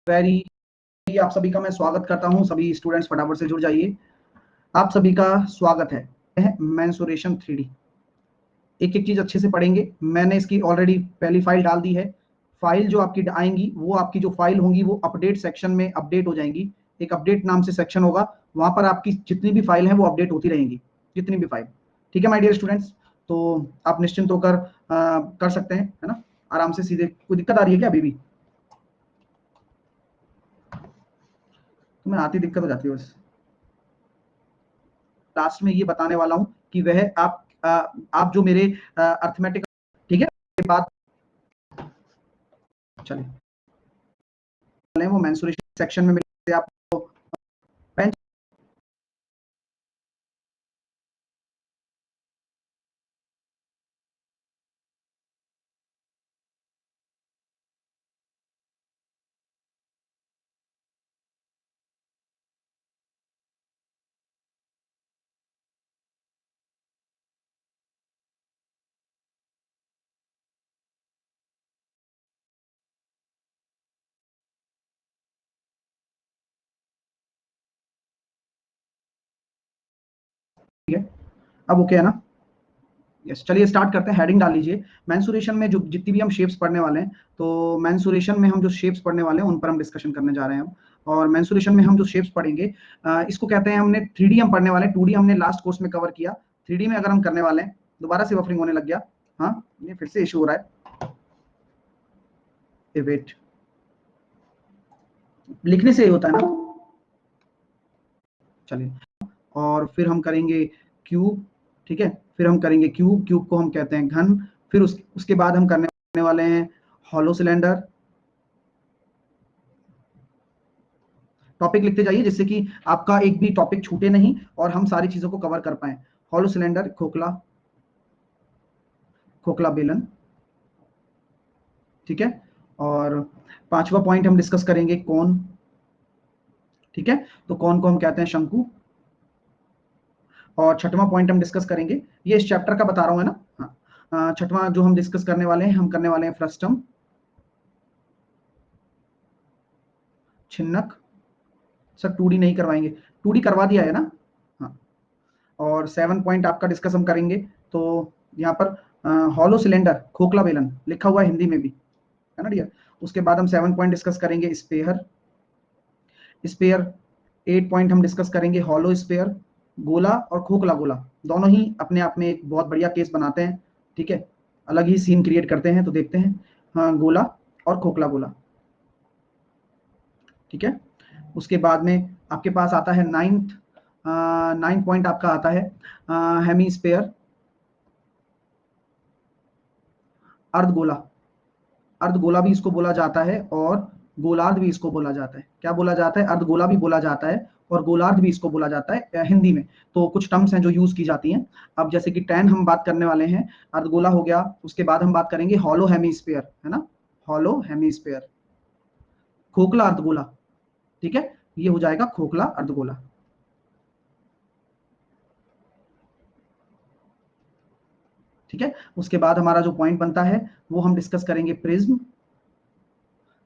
Very आप सभी का मैं स्वागत करता हूं। सभी स्टूडेंट्स फटाफट से जुड़ जाइए। आप सभी का स्वागत है मेंसुरेशन 3D। एक एक चीज अच्छे से पढ़ेंगे। मैंने इसकी ऑलरेडी पहली फाइल डाल दी है। फाइल जो आपकी आएंगी वो आपकी जो फाइल होंगी वो अपडेट सेक्शन में अपडेट हो जाएंगी। एक अपडेट नाम से सेक्शन होगा, वहां पर आपकी जितनी भी फाइल है वो अपडेट होती रहेंगी, जितनी भी फाइल। ठीक है माय डियर स्टूडेंट्स, तो आप निश्चिंत होकर कर सकते हैं, है ना, आराम से सीधे। कोई दिक्कत आ रही है क्या अभी भी? तो मैं आती दिक्कत हो जाती है बस। लास्ट में ये बताने वाला हूं कि वह आप जो मेरे अर्थमेटिक, ठीक है, के बाद चलिए वो मेंसुरेशन सेक्शन में मिलते आपको पेन। ठीक है, अब ओके है ना? यस, चलिए स्टार्ट करते हैं। हेडिंग डाल लीजिए। मेंसुरेशन में जो जितनी भी हम शेप्स पढ़ने वाले हैं, तो मेंसुरेशन में हम जो शेप्स पढ़ने वाले हैं उन पर हम डिस्कशन करने जा रहे हैं अब। और मेंसुरेशन में हम जो शेप्स पढ़ेंगे, इसको कहते हैं, हमने 3D हम पढ़ने वाले हैं। 2D हमने लास्ट कोर्स में कवर किया। 3D में अगर हम करने वाले हैं, दोबारा से बफरिंग होने लग गया। हाँ, ये फिर से इशू हो रहा है। वेट, लिखने से ही होता है ना। चलिए, और फिर हम करेंगे क्यूब। ठीक है, फिर हम करेंगे क्यूब। क्यूब को हम कहते हैं घन। फिर उसके बाद हम करने वाले हैं हॉलो सिलेंडर। टॉपिक लिखते जाइए जिससे कि आपका एक भी टॉपिक छूटे नहीं और हम सारी चीजों को कवर कर पाए। हॉलो सिलेंडर, खोखला, खोखला बेलन। ठीक है, और पांचवा पॉइंट हम डिस्कस करेंगे कोन। ठीक है, तो कोन को हम कहते हैं शंकु। और छठवां पॉइंट हम डिस्कस करेंगे, ये इस चैप्टर का बता रहा हूं, है ना। हाँ, छठवां जो हम डिस्कस करने वाले हैं, हम करने वाले हैं फ्रस्टम, छिन्नक। सर 2D नहीं करवाएंगे, 2D करवा दिया है ना। हाँ, और 7 पॉइंट आपका डिस्कस हम करेंगे। तो यहाँ पर हॉलो सिलेंडर, खोखला बेलन लिखा हुआ है हिंदी में भी, है ना डियर। उसके बाद हम 7 पॉइंट डिस्कस करेंगे स्पेयर। स्पेयर 8 पॉइंट हम डिस्कस करेंगे हॉलो स्पेयर। गोला और खोखला गोला दोनों ही अपने आप में एक बहुत बढ़िया केस बनाते हैं। ठीक है, अलग ही सीन क्रिएट करते हैं, तो देखते हैं। हाँ, गोला और खोखला गोला। ठीक है, उसके बाद में आपके पास आता है 9 पॉइंट आपका आता है हेमी स्पेयर, अर्धगोला। अर्धगोला भी इसको बोला जाता है और गोलार्ध भी इसको बोला जाता है। क्या बोला जाता है? अर्धगोला भी बोला जाता है और गोलार्ध भी इसको बोला जाता है हिंदी में। तो कुछ टर्म्स हैं जो यूज की जाती हैं। अब जैसे कि टैन हम बात करने वाले हैं, अर्धगोला हो गया। उसके बाद हम बात करेंगे हॉलो हेमीस्फीयर, है ना, हॉलो हेमीस्फीयर, खोखला अर्धगोला। ठीक है, ये हो जाएगा खोखला अर्धगोला। ठीक है, उसके बाद हमारा जो पॉइंट बनता है वो हम डिस्कस करेंगे प्रिज्म।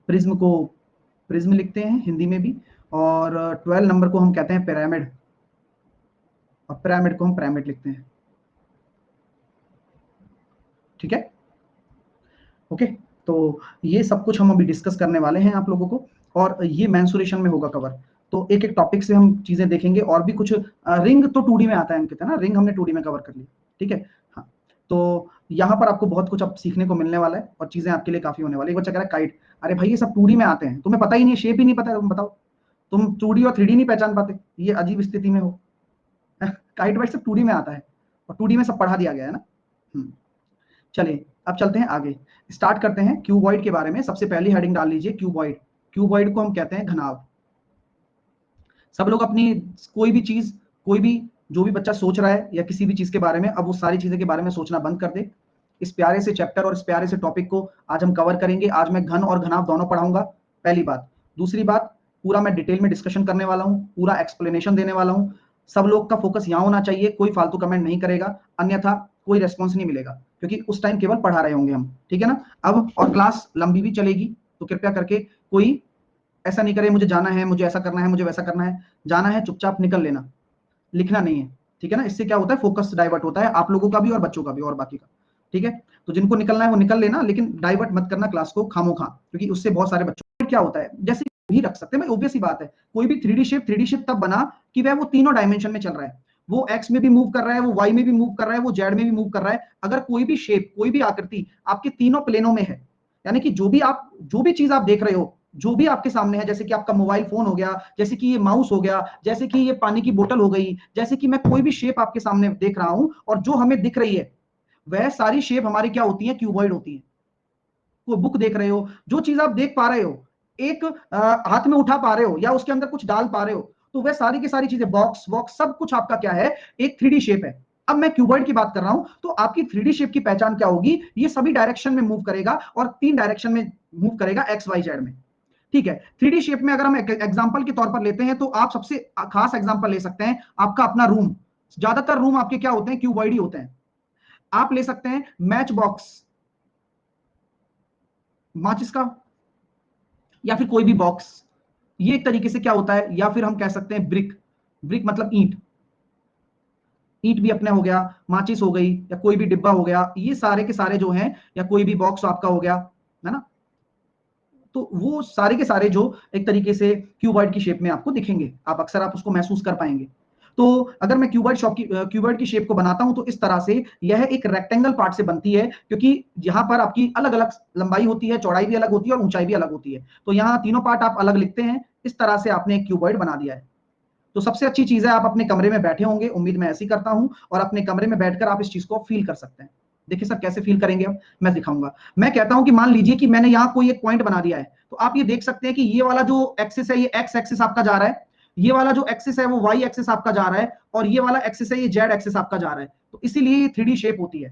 प्रिज्म को प्रिज्म लिखते हैं हिंदी में भी। और 12 नंबर को हम कहते हैं पिरामिड, और पिरामिड को हम पिरामिड लिखते हैं। ठीक है, ओके। तो ये सब कुछ हम अभी डिस्कस करने वाले हैं आप लोगों को, और ये मेंसुरेशन में होगा कवर। तो एक एक टॉपिक से हम चीजें देखेंगे। और भी कुछ रिंग तो 2D में आता है अंकित, है ना, रिंग हमने 2D में कवर कर लिया। ठीक है, हाँ। तो यहाँ पर आपको बहुत कुछ अब सीखने को मिलने वाला है और चीजें आपके लिए काफी होने वाली है। एक बच्चा कह रहा है काइट, अरे भाई ये सब 2D में आते हैं, तुम्हें पता ही नहीं, शेप ही नहीं पता है, तुम बताओ। तुम 2D और 3D नहीं पहचान पाते, ये अजीब स्थिति में हो। काइट वाइट सब 2D में आता है और 2D में सब पढ़ा दिया गया है ना। चलिए अब चलते हैं आगे, स्टार्ट करते हैं क्यूबॉइड के बारे में। सबसे पहली हेडिंग डाल लीजिए क्यूबॉइड। क्यूबॉइड को हम कहते हैं घनाभ। सब लोग अपनी कोई भी चीज, कोई भी जो भी बच्चा सोच रहा है या किसी भी चीज के बारे में, अब वो सारी चीजें के बारे में सोचना बंद कर दे। इस प्यारे से चैप्टर और इस प्यारे से टॉपिक को आज हम कवर करेंगे। आज मैं घन और घनाभ दोनों पढ़ाऊंगा, पहली बात। दूसरी बात, पूरा मैं डिटेल में डिस्कशन करने वाला हूँ, पूरा एक्सप्लेनेशन देने वाला हूँ। सब लोग का फोकस यहाँ होना चाहिए, कोई फालतू कमेंट नहीं करेगा, अन्यथा कोई रेस्पॉन्स नहीं मिलेगा, क्योंकि उस टाइम केवल पढ़ा रहे होंगे हम। ठीक है ना। अब और क्लास लंबी भी चलेगी, तो कृपया करके कोई ऐसा नहीं करे मुझे जाना है, मुझे ऐसा करना है, मुझे वैसा करना है, जाना है चुपचाप निकल लेना, लिखना नहीं है, ठीक है ना। इससे क्या होता है, फोकस डाइवर्ट होता है आप लोगों का भी और बच्चों का भी और बाकी का, ठीक है। तो जिनको निकलना है वो निकल लेना, लेकिन डाइवर्ट मत करना क्लास को खामोखा, क्योंकि उससे बहुत सारे बच्चों क्या होता है, जैसे भी रख सकते हैं, ऑब्वियस ही बात है, कोई भी 3D शेप तब बना कि वह वो तीनों डायमेंशन में चल रहा है, वो एक्स में भी मूव कर रहा है, वो वाई में भी मूव कर रहा है, वो जेड में भी मूव कर रहा है। अगर कोई भी शेप, कोई भी आकृति आपके तीनों प्लेनों में है, यानी कि जो भी चीज आप देख रहे हो, जो भी आपके सामने है, जैसे कि आपका मोबाइल फोन हो गया, जैसे कि ये माउस हो गया, जैसे कि ये पानी की बोतल हो गई, जैसे कि मैं कोई भी शेप आपके सामने देख रहा हूं और जो हमें दिख रही है, वह सारी शेप हमारी क्या होती है, क्यूबॉइड होती है। कोई बुक देख रहे हो, जो चीज आप देख पा रहे हो, एक हाथ में उठा पा रहे हो या उसके अंदर कुछ डाल पा रहे हो, तो वह सारी की सारी चीजें, बॉक्स वॉक्स सब कुछ आपका क्या है, एक 3D शेप है। अब मैं क्यूबॉइड की बात कर रहा हूं, तो आपकी 3D शेप की पहचान क्या होगी, ये सभी डायरेक्शन में मूव करेगा और 3 डायरेक्शन में मूव करेगा, एक्स वाई जेड में, ठीक है। 3D शेप में अगर हम एग्जांपल के तौर पर लेते हैं, तो आप सबसे खास एग्जांपल ले सकते हैं आपका अपना रूम। ज्यादातर रूम आपके क्या होते हैं, क्यूबॉइड ही होते हैं। आप ले सकते हैं मैच बॉक्स, माचिस का, या फिर कोई भी बॉक्स, ये एक तरीके से क्या होता है, या फिर हम कह सकते हैं ब्रिक, ब्रिक मतलब ईंट, ईंट भी अपने हो गया, माचिस हो गई, या कोई भी डिब्बा हो गया, ये सारे के सारे जो हैं, या कोई भी बॉक्स आपका हो गया, है ना। तो वो सारे के सारे जो एक तरीके से क्यूबॉइड की शेप में आपको दिखेंगे, आप अक्सर आप उसको महसूस कर पाएंगे। तो अगर मैं क्यूबॉइड की शेप को बनाता हूं, तो इस तरह से यह एक रेक्टेंगल पार्ट से बनती है, क्योंकि यहां पर आपकी अलग अलग लंबाई होती है, चौड़ाई भी अलग होती है और ऊंचाई भी अलग होती है। तो यहाँ तीनों पार्ट आप अलग लिखते हैं, इस तरह से आपने एक क्यूबॉइड बना दिया है। तो सबसे अच्छी चीज है, आप अपने कमरे में बैठे होंगे, उम्मीद मैं ऐसी करता हूं, और अपने कमरे में बैठकर आप इस चीज को फील कर सकते हैं। देखिए सर कैसे फील करेंगे, अब मैं दिखाऊंगा। मैं कहता हूं कि मान लीजिए कि मैंने यहाँ कोई एक पॉइंट बना दिया है, तो आप ये देख सकते हैं कि ये वाला जो एक्सिस है, ये एक्स एक्सिस आपका जा रहा है, ये वाला जो एक्सिस है वो वाई एक्सिस आपका जा रहा है, और ये वाला एक्सिस है, ये जेड एक्सिस आपका जा रहा है। तो इसीलिए ये 3D शेप होती है,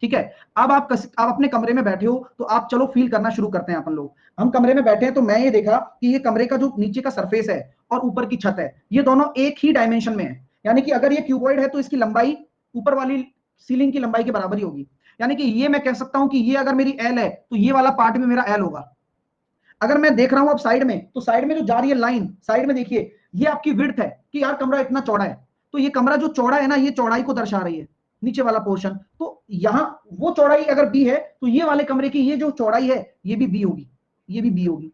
ठीक है। अब आप अपने कमरे में बैठे हो, तो आप चलो फील करना शुरू करते हैं अपन लोग। हम कमरे में बैठे हैं, तो मैं ये देखा कि ये कमरे का जो नीचे का सरफेस है और ऊपर की छत है, ये दोनों एक ही डायमेंशन में है। यानी कि अगर ये क्यूबॉइड है, तो इसकी लंबाई ऊपर वाली सीलिंग की लंबाई के बराबर ही होगी। यानी कि ये मैं कह सकता हूं कि ये अगर मेरी एल है, तो ये वाला पार्ट भी मेरा एल होगा। अगर मैं देख रहा हूं अब साइड में, तो साइड में जो जा रही है लाइन, साइड में देखिए, ये आपकी विड्थ है कि यार कमरा इतना चौड़ा है, तो ये कमरा जो चौड़ा है ना, ये चौड़ाई को दर्शा रही है, नीचे वाला पोर्शन। तो यहां वो चौड़ाई अगर बी है, तो ये वाले कमरे की ये जो चौड़ाई है, ये भी बी होगी, ये भी बी होगी।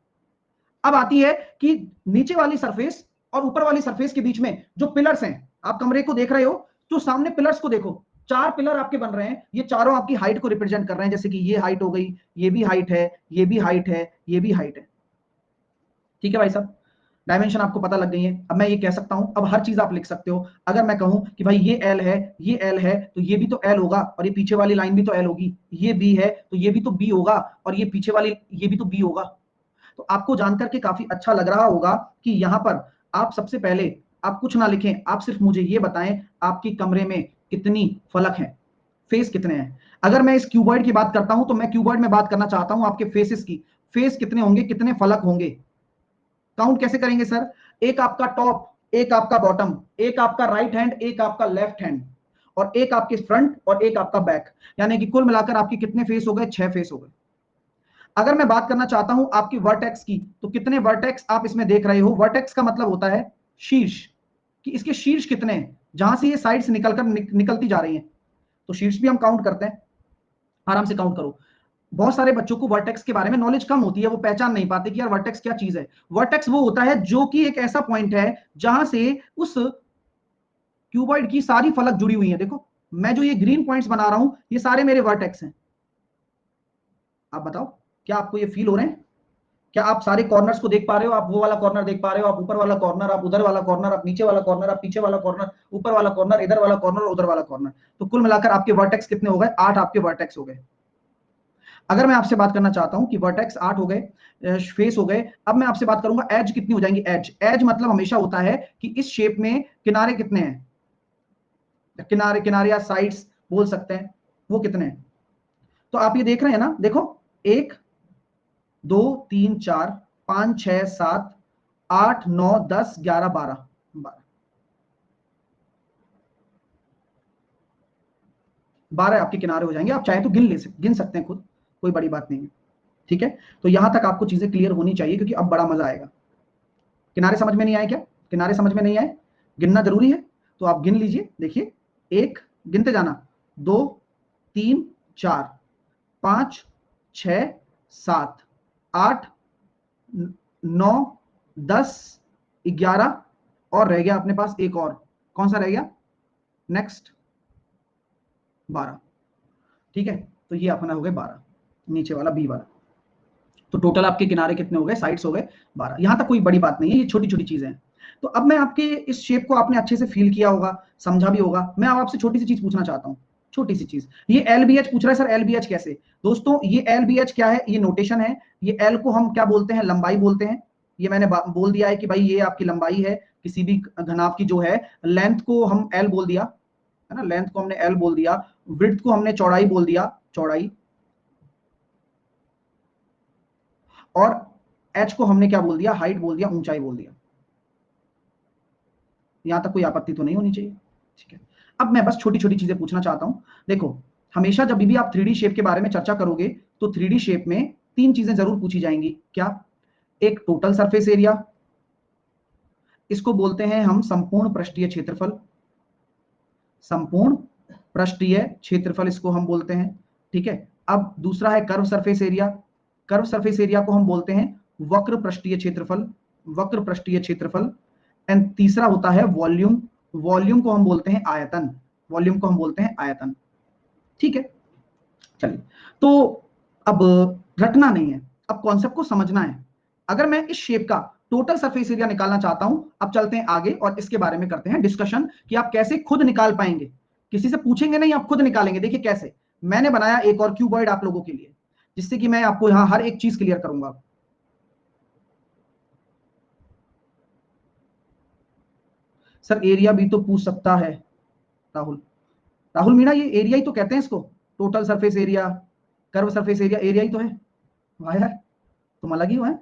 अब आती है कि नीचे वाली सरफेस और ऊपर वाली सरफेस के बीच में जो पिलर्स हैं, आप कमरे को देख रहे हो, तो सामने पिलर्स को देखो, 4 पिलर आपके बन रहे हैं, ये चारों आपकी हाइट को रिप्रेजेंट कर रहे हैं। जैसे कि ये हाइट हो गई, ये भी हाइट है, ये भी हाइट है, ये भी हाइट है, ठीक है भाई साहब। डायमेंशन आपको पता लग गई है। अब मैं ये कह सकता हूं, अब हर चीज आप लिख सकते हो। अगर मैं कहूं कि भाई ये एल है, ये एल है, तो ये भी तो एल होगा, और ये पीछे वाली लाइन भी तो एल होगी। ये बी है, तो ये भी तो बी होगा, और ये पीछे वाली ये भी तो बी होगा। तो आपको जानकर के काफी अच्छा लग रहा होगा कि यहाँ पर आप सबसे पहले आप कुछ ना लिखें, आप सिर्फ मुझे ये बताएं आपकी कमरे में कितनी फलक हैं, फेस कितने हैं। अगर मैं इस क्यूबॉइड की बात करता हूं, तो मैं क्यूबॉइड में बात करना चाहता हूं आपके फेसेस की। फेस कितने होंगे, कितने फलक होंगे, काउंट कैसे करेंगे सर। एक आपका टॉप, एक आपका बॉटम, एक आपका राइट हैंड, एक आपका लेफ्ट हैंड, और एक आपके फ्रंट और एक आपका बैक। यानी कि कुल मिलाकर आपके कितने फेस हो गए, 6 फेस हो गए। अगर मैं बात करना चाहता हूं आपकी वर्टेक्स की, तो कितने वर्टेक्स आप इसमें देख रहे हो। वर्टेक्स का मतलब होता है शीर्ष, कि इसके शीर्ष कितने हैं, जहां से ये साइड से निकलकर निकलती जा रही हैं। तो शीर्ष भी हम काउंट करते हैं, आराम से काउंट करो। बहुत सारे बच्चों को वर्टेक्स के बारे में नॉलेज कम होती है, वो पहचान नहीं पाते कि यार वर्टेक्स क्या चीज है। वर्टेक्स वो होता है जो कि एक ऐसा पॉइंट है जहां से उस क्यूबॉइड की सारी फलक जुड़ी हुई है। देखो मैं जो ये ग्रीन पॉइंट्स बना रहा हूं, ये सारे मेरे वर्टेक्स हैं। आप बताओ, क्या आपको ये फील हो रहे हैं, क्या आप सारे कॉर्नर्स को देख पा रहे हो। आप वो वाला कॉर्नर देख पा रहे हो, आप ऊपर वाला कॉर्नर, आप उधर वाला कॉर्नर, आप नीचे वाला कॉर्नर, आप पीछे वाला कॉर्नर, ऊपर वाला कॉर्नर, इधर वाला कॉर्नर और उधर वाला कॉर्नर। तो कुल मिलाकर आपके वर्टेक्स कितने हो गए, 8 आपके वर्टेक्स हो गए। अगर मैं आपसे बात करना चाहता हूं कि वर्टेक्स 8 हो गए, फेस हो गए, अब मैं आपसे बात करूंगा एज कितनी हो जाएंगी। एज, एज मतलब हमेशा होता है कि इस शेप में किनारे कितने हैं, किनारे किनारे या साइड्स बोल सकते हैं, वो कितने हैं। तो आप ये देख रहे हैं ना, देखो 1 2 3 4 5 6 7 8 9 10 11 12 12 आपके किनारे हो जाएंगे। आप चाहे तो गिन सकते हैं खुद, कोई बड़ी बात नहीं है, ठीक है। तो यहां तक आपको चीजें क्लियर होनी चाहिए, क्योंकि अब बड़ा मजा आएगा। किनारे समझ में नहीं आए क्या? किनारे समझ में नहीं आए? गिनना जरूरी है, तो आप गिन लीजिए। देखिए, एक, गिनते जाना, 2, 3, 4, 5, 6, 7, 8, 9, 10, 11, और रह गया अपने पास एक और। कौन सा रह गया? नेक्स्ट, 12। ठीक है, तो ये अपना हो गए 12, नीचे वाला बी वाला। तो टोटल आपके किनारे कितने हो गए? साइड्स हो गए 12। यहां तक कोई बड़ी बात नहीं है, ये छोटी छोटी चीजें हैं। तो अब मैं आपके इस शेप को आपने अच्छे से फील किया होगा, समझा भी होगा। मैं अब आपसे छोटी सी चीज पूछना चाहता हूं, छोटी सी चीज। ये एल बी एच पूछ रहा है सर, एल बी एच कैसे? दोस्तों, ये एल बी एच क्या है? ये नोटेशन है। ये एल को हम क्या बोलते हैं? लंबाई बोलते हैं। ये मैंने बोल दिया है कि भाई ये आपकी लंबाई है किसी भी घनाभ की जो है। लेंथ को हम एल बोल दिया, है ना, लेंथ को हमने एल बोल दिया। विड्थ को हमने चौड़ाई बोल दिया, चौड़ाई। और एच को हमने क्या बोल दिया? हाइट बोल दिया, ऊंचाई बोल दिया। यहां तक कोई आपत्ति तो नहीं होनी चाहिए? ठीक है। अब मैं बस छोटी छोटी चीजें पूछना चाहता हूं। देखो, हमेशा जब भी आप 3D शेप के बारे में चर्चा करोगे तो 3D शेप में तीन चीजें जरूर पूछी जाएंगी। क्या? एक टोटल सरफेस एरिया, इसको बोलते हैं हम संपूर्ण पृष्ठीय क्षेत्रफल। संपूर्ण पृष्ठीय क्षेत्रफल इसको हम बोलते हैं। ठीक है। अब दूसरा है curve surface area. Curve surface area को हम बोलते हैं वक्र पृष्ठीय क्षेत्रफल, वक्र पृष्ठीय क्षेत्रफल। एंड तीसरा होता है वॉल्यूम। वॉल्यूम को हम बोलते हैं आयतन, वॉल्यूम को हम बोलते हैं आयतन। ठीक है, चलिए। तो अब रटना नहीं है, अब कॉन्सेप्ट को समझना है। अगर मैं इस शेप का टोटल सरफेस एरिया निकालना चाहता हूं, अब चलते हैं आगे और इसके बारे में करते हैं डिस्कशन कि आप कैसे खुद निकाल पाएंगे। किसी से पूछेंगे नहीं, आप खुद निकालेंगे। देखिए कैसे। मैंने बनाया एक और क्यूबॉइड आप लोगों के लिए, जिससे कि मैं आपको यहां हर एक चीज क्लियर करूंगा। सर एरिया भी तो पूछ सकता है राहुल। राहुल मीणा, ये एरिया ही तो कहते हैं इसको, total surface area, curve surface area, area ही तो है। वाह यार, तुम अलग ही हो। है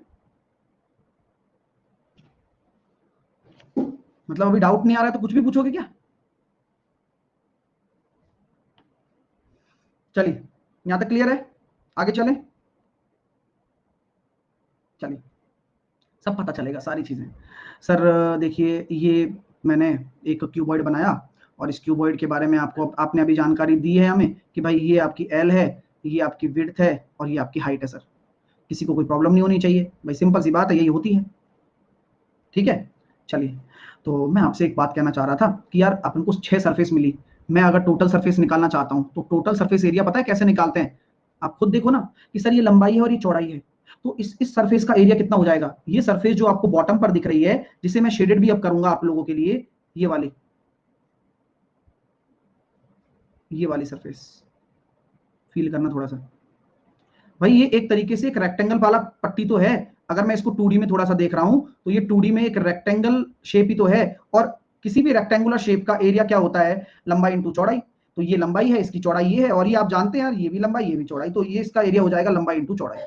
मतलब अभी डाउट नहीं आ रहा है तो कुछ भी पूछोगे क्या? चलिए, यहां तक क्लियर है? आगे चलें। चलिए, सब पता चलेगा सारी चीजें। सर देखिए, ये मैंने एक क्यूबॉइड बनाया और इस क्यूबॉइड के बारे में आपको आपने अभी जानकारी दी है हमें कि भाई ये आपकी एल है, ये आपकी विड्थ है और ये आपकी हाइट है। सर किसी को कोई प्रॉब्लम नहीं होनी चाहिए भाई, सिंपल सी बात है, यही होती है। ठीक है, चलिए। तो मैं आपसे एक बात कहना चाह रहा था कि यार अपन को 6 सरफेस मिली। मैं अगर टोटल सरफेस निकालना चाहता हूं तो टोटल सरफेस एरिया पता है कैसे निकालते हैं? आप खुद देखो ना कि सर ये लंबाई है और ये चौड़ाई है, तो इस सरफेस का एरिया कितना हो जाएगा? ये सरफेस जो आपको बॉटम पर दिख रही है, जिसे मैं शेडेड भी अब करूंगा आप लोगों के लिए, ये वाली सरफेस फील करना थोड़ा सा। भाई ये एक तरीके से एक रेक्टेंगल वाला पट्टी तो है। अगर मैं इसको 2D में थोड़ा सा देख रहा हूं तो ये 2D में एक रेक्टेंगल शेप ही तो है। और किसी भी रेक्टेंगुलर शेप का एरिया क्या होता है? लंबाई इंटू चौड़ाई। तो ये लंबाई है, इसकी चौड़ाई ये है, और ये आप जानते हैं यार, ये भी लंबाई ये भी चौड़ाई, तो ये इसका एरिया हो जाएगा लंबाई इंटू चौड़ाई।